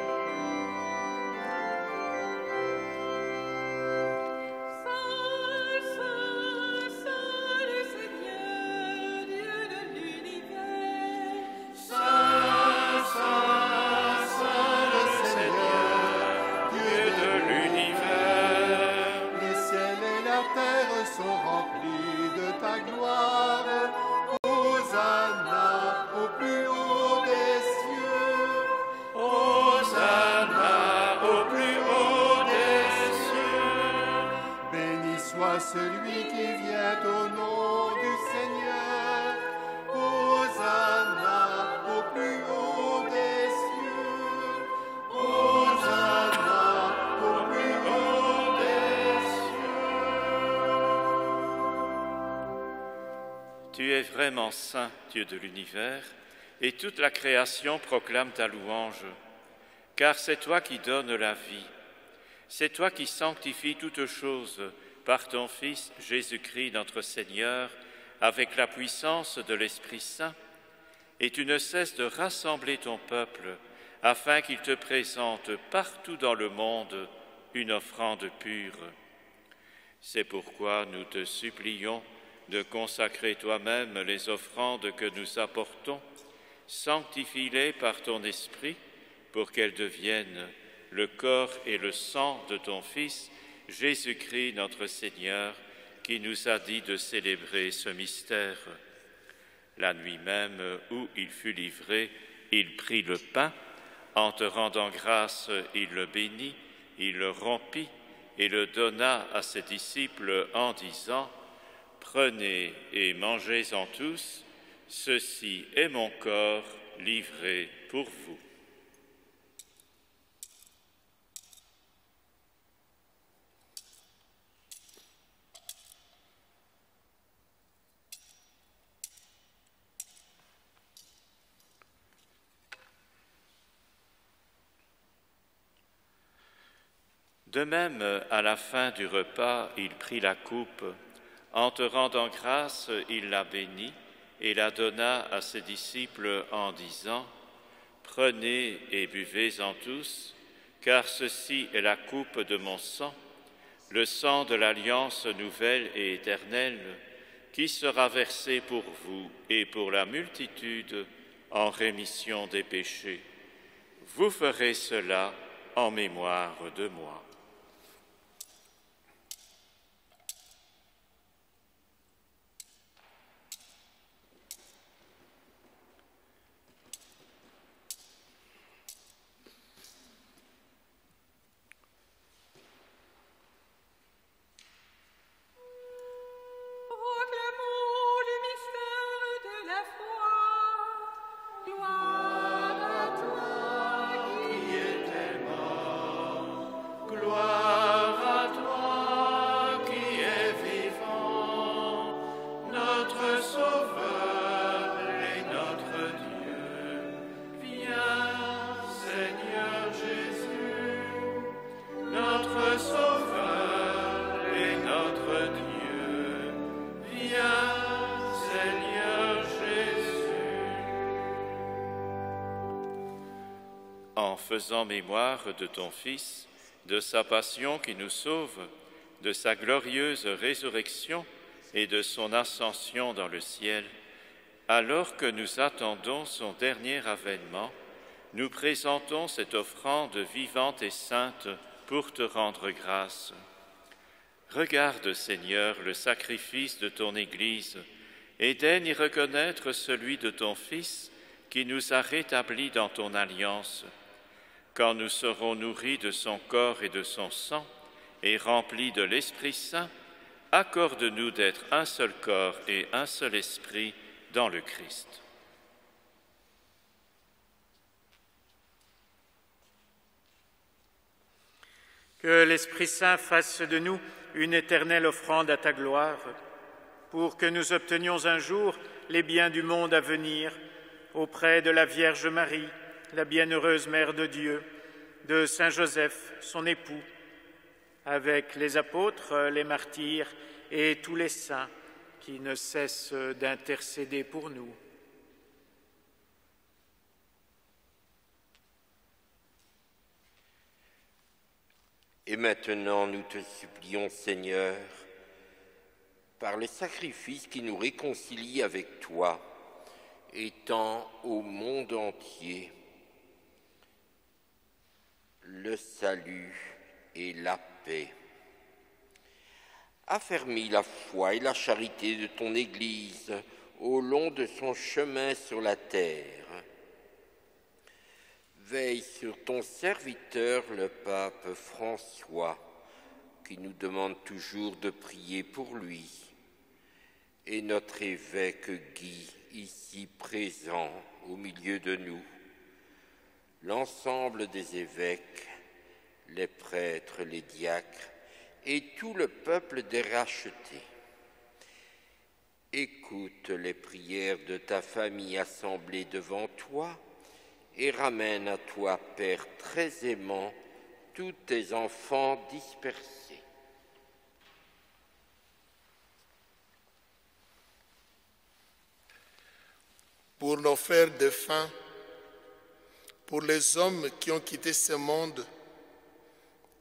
Celui qui vient au nom du Seigneur, Hosanna au plus haut des cieux, Hosanna au plus haut des cieux. Tu es vraiment saint, Dieu de l'univers, et toute la création proclame ta louange, car c'est toi qui donnes la vie, c'est toi qui sanctifies toutes choses, par ton Fils Jésus-Christ notre Seigneur, avec la puissance de l'Esprit Saint, et tu ne cesses de rassembler ton peuple, afin qu'il te présente partout dans le monde une offrande pure. C'est pourquoi nous te supplions de consacrer toi-même les offrandes que nous apportons, sanctifie-les par ton Esprit, pour qu'elles deviennent le corps et le sang de ton Fils, Jésus-Christ notre Seigneur, qui nous a dit de célébrer ce mystère. La nuit même où il fut livré, il prit le pain, en te rendant grâce, il le bénit, il le rompit et le donna à ses disciples en disant : « Prenez et mangez-en tous, ceci est mon corps livré pour vous. » De même, à la fin du repas, il prit la coupe. En te rendant grâce, il la bénit et la donna à ses disciples en disant : « Prenez et buvez-en tous, car ceci est la coupe de mon sang, le sang de l'alliance nouvelle et éternelle, qui sera versé pour vous et pour la multitude en rémission des péchés. Vous ferez cela en mémoire de moi. » Gloire à toi qui es tellement notre Dieu. Viens, Seigneur Jésus. En faisant mémoire de ton Fils, de sa passion qui nous sauve, de sa glorieuse résurrection et de son ascension dans le ciel, alors que nous attendons son dernier avènement, nous présentons cette offrande vivante et sainte pour te rendre grâce. Regarde, Seigneur, le sacrifice de ton Église et daigne y reconnaître celui de ton Fils qui nous a rétablis dans ton alliance. Quand nous serons nourris de son corps et de son sang et remplis de l'Esprit Saint, accorde-nous d'être un seul corps et un seul esprit dans le Christ. Que l'Esprit Saint fasse de nous une éternelle offrande à ta gloire, pour que nous obtenions un jour les biens du monde à venir, auprès de la Vierge Marie, la bienheureuse Mère de Dieu, de Saint Joseph, son époux, avec les apôtres, les martyrs et tous les saints qui ne cessent d'intercéder pour nous. Et maintenant, nous te supplions, Seigneur, par le sacrifice qui nous réconcilie avec toi, étends au monde entier le salut et la paix. Affermis la foi et la charité de ton Église au long de son chemin sur la terre. Veille sur ton serviteur, le pape François, qui nous demande toujours de prier pour lui, et notre évêque Guy, ici présent au milieu de nous, l'ensemble des évêques, les prêtres, les diacres et tout le peuple des rachetés. Écoute les prières de ta famille assemblée devant toi et ramène à toi, Père très aimant, tous tes enfants dispersés. Pour nos frères défunts, pour les hommes qui ont quitté ce monde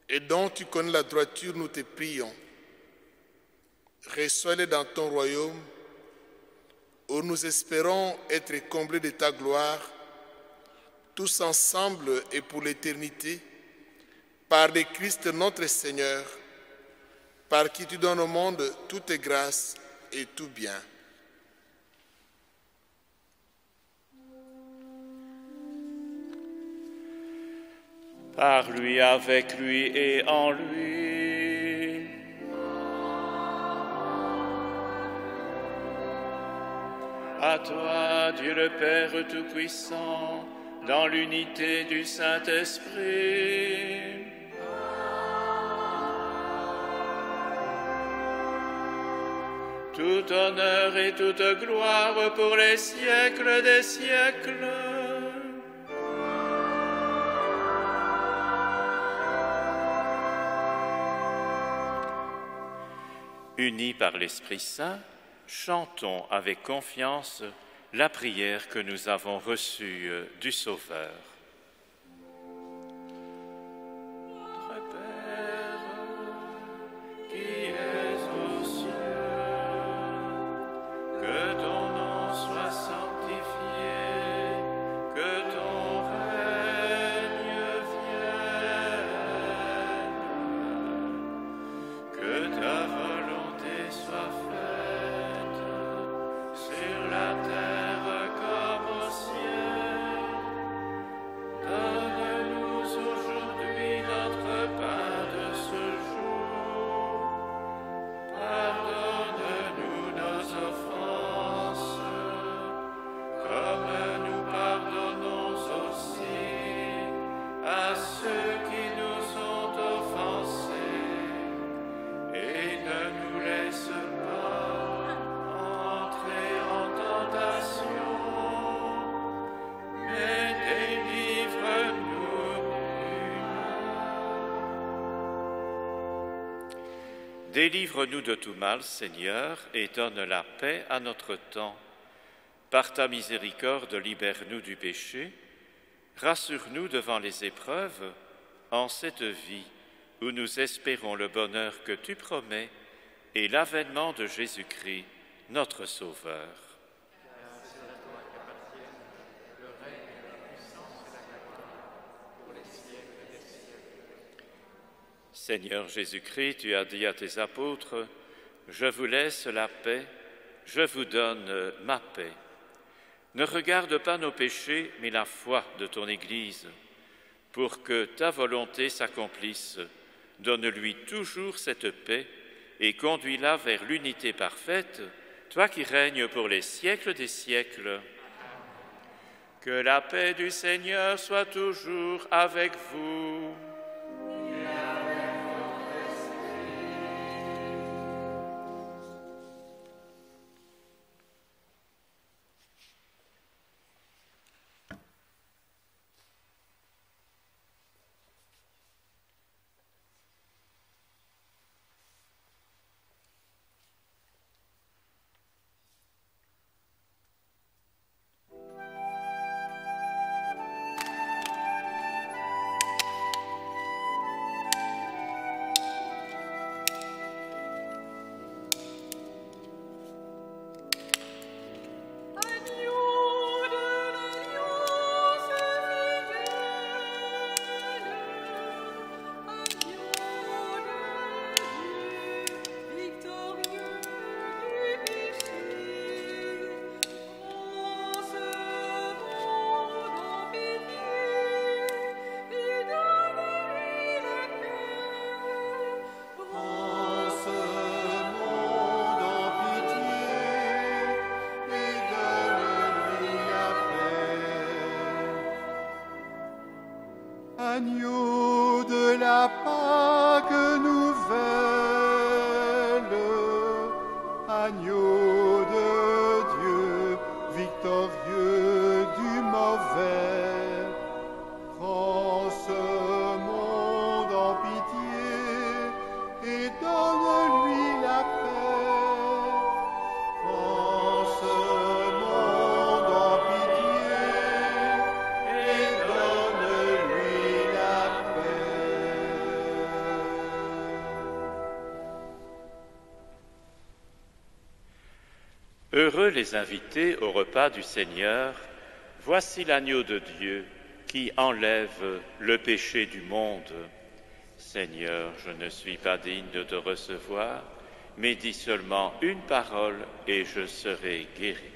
et dont tu connais la droiture, nous te prions. Reçois-les dans ton royaume, où nous espérons être comblés de ta gloire, tous ensemble et pour l'éternité, par le Christ notre Seigneur, par qui tu donnes au monde toute grâce et tout bien. Par lui, avec lui et en lui. À toi, Dieu le Père Tout-Puissant, dans l'unité du Saint-Esprit. Tout honneur et toute gloire pour les siècles des siècles. Unis par l'Esprit Saint, chantons avec confiance la prière que nous avons reçue du Sauveur. Notre Père, qui es aux cieux, que ton nom soit sanctifié, que ton règne vienne, que ta volonté soit faite sur la terre comme au ciel. Délivre-nous de tout mal, Seigneur, et donne la paix à notre temps. Par ta miséricorde, libère-nous du péché. Rassure-nous devant les épreuves, en cette vie où nous espérons le bonheur que tu promets et l'avènement de Jésus-Christ, notre Sauveur. Seigneur Jésus-Christ, tu as dit à tes apôtres, « Je vous laisse la paix, je vous donne ma paix. » Ne regarde pas nos péchés, mais la foi de ton Église. Pour que ta volonté s'accomplisse, donne-lui toujours cette paix et conduis-la vers l'unité parfaite, toi qui règnes pour les siècles des siècles. Que la paix du Seigneur soit toujours avec vous. Agneau de la Pâque nouvelle, agneau de Dieu, victorieux du mauvais, prends ce monde en pitié et donne-lui la paix. Prends ce monde en pitié et donne-lui la paix. Heureux les invités au repas du Seigneur, voici l'agneau de Dieu qui enlève le péché du monde. Seigneur, je ne suis pas digne de te recevoir, mais dis seulement une parole et je serai guéri.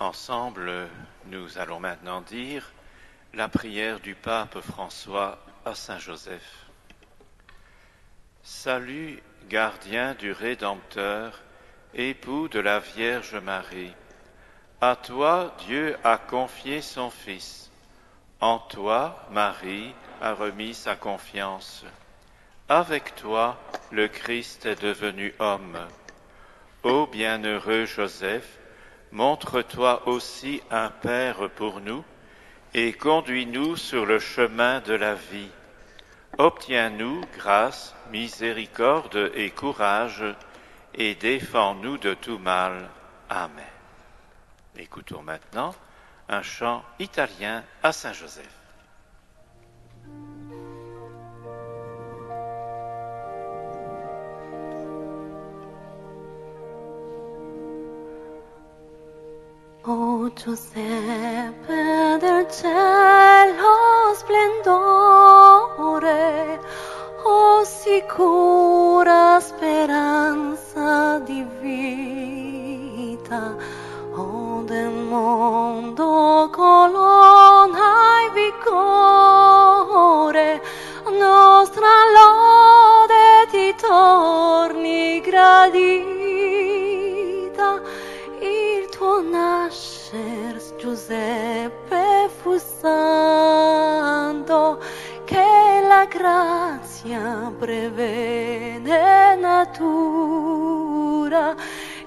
Ensemble, nous allons maintenant dire la prière du pape François à Saint Joseph. Salut, gardien du Rédempteur, époux de la Vierge Marie. À toi, Dieu a confié son Fils. En toi, Marie a remis sa confiance. Avec toi, le Christ est devenu homme. Ô bienheureux Joseph, montre-toi aussi un Père pour nous et conduis-nous sur le chemin de la vie. Obtiens-nous grâce, miséricorde et courage et défends-nous de tout mal. Amen. Écoutons maintenant un chant italien à Saint Joseph. O Giuseppe del cielo splendore, o sicura speranza di vita, o del mondo colonna e vigore, nostra lode ti torni gradita. Il tuo nascer, Giuseppe, fu santo, che la grazia prevede natura.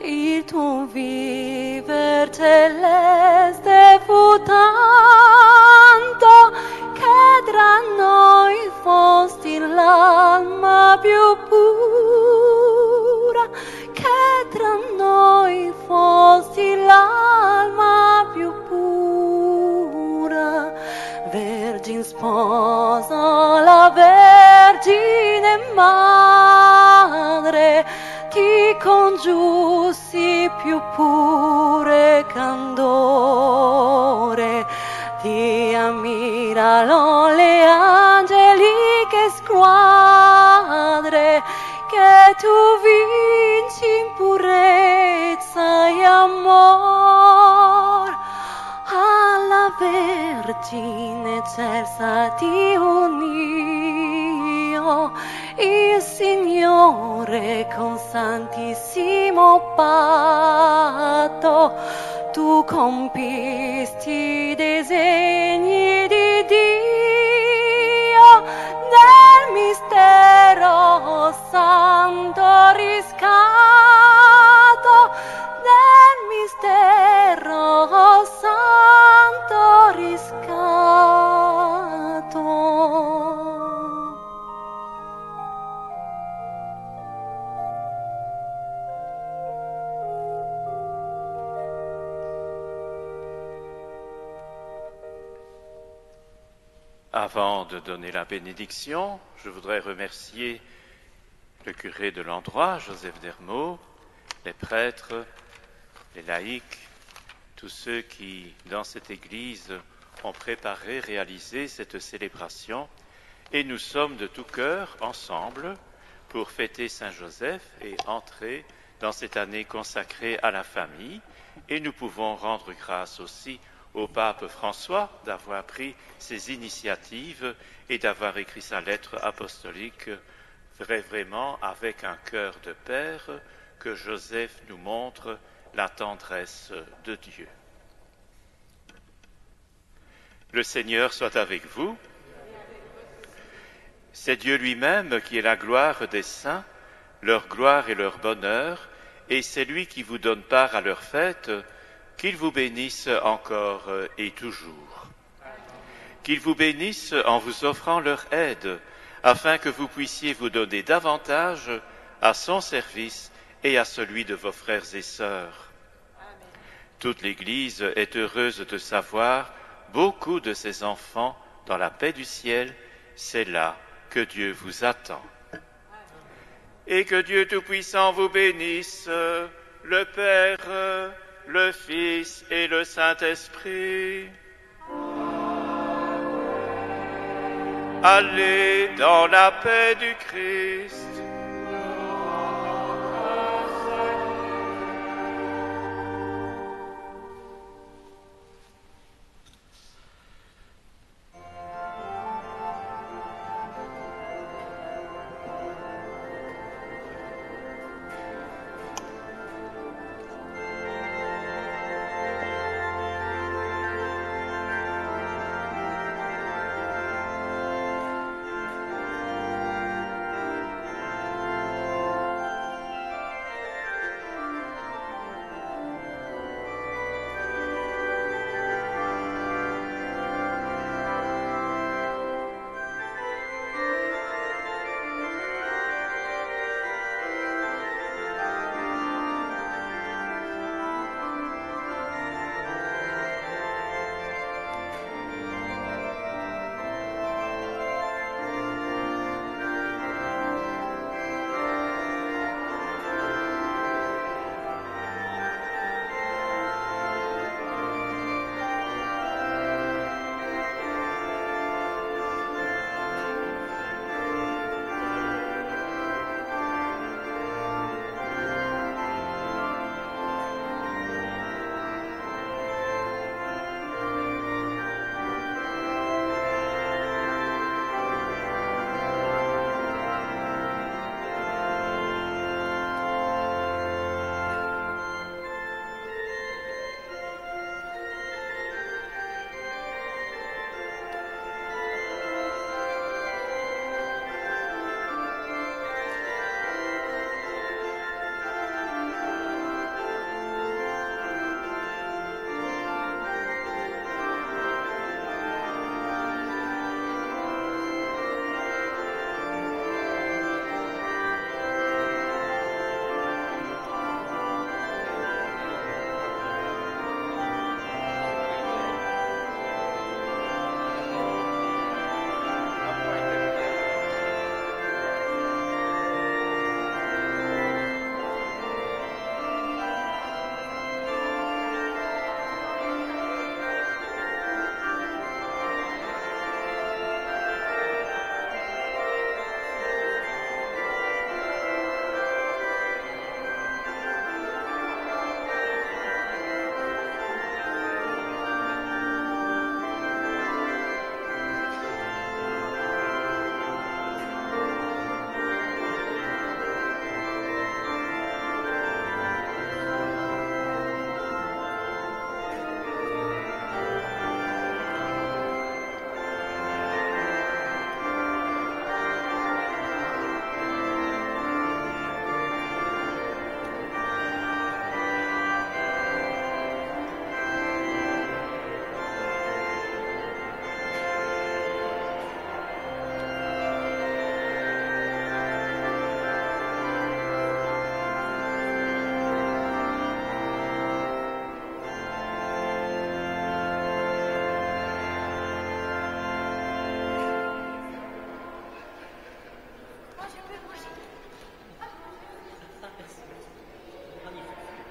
Il tuo viver celeste fu tanto, che tra noi fosti l'alma più pura, che tra noi fosti l'alma più pura. Vergine sposa, la Vergine Madre, ti congiussi più pure candore. Ti ammirano le angeliche squadre, che tu vinci in purezza e amor. Alla Vergine celsa ti unio il Signore con santissimo patto. Tu compisti i disegni di Dio nel mistero santo riscatto, nel mistero santo riscatto. Avant de donner la bénédiction, je voudrais remercier le curé de l'endroit, Joseph Dermot, les prêtres, les laïcs, tous ceux qui, dans cette église, ont préparé, réalisé cette célébration. Et nous sommes de tout cœur ensemble pour fêter Saint-Joseph et entrer dans cette année consacrée à la famille. Et nous pouvons rendre grâce aussi au pape François d'avoir pris ces initiatives et d'avoir écrit sa lettre apostolique vraiment avec un cœur de père, que Joseph nous montre la tendresse de Dieu. Le Seigneur soit avec vous. C'est Dieu lui-même qui est la gloire des saints, leur gloire et leur bonheur, et c'est lui qui vous donne part à leur fête. Qu'il vous bénisse encore et toujours. Qu'il vous bénisse en vous offrant leur aide, afin que vous puissiez vous donner davantage à son service et à celui de vos frères et sœurs. Amen. Toute l'Église est heureuse de savoir beaucoup de ses enfants dans la paix du ciel. C'est là que Dieu vous attend. Amen. Et que Dieu Tout-Puissant vous bénisse, le Père, le Fils et le Saint-Esprit. Allez dans la paix du Christ.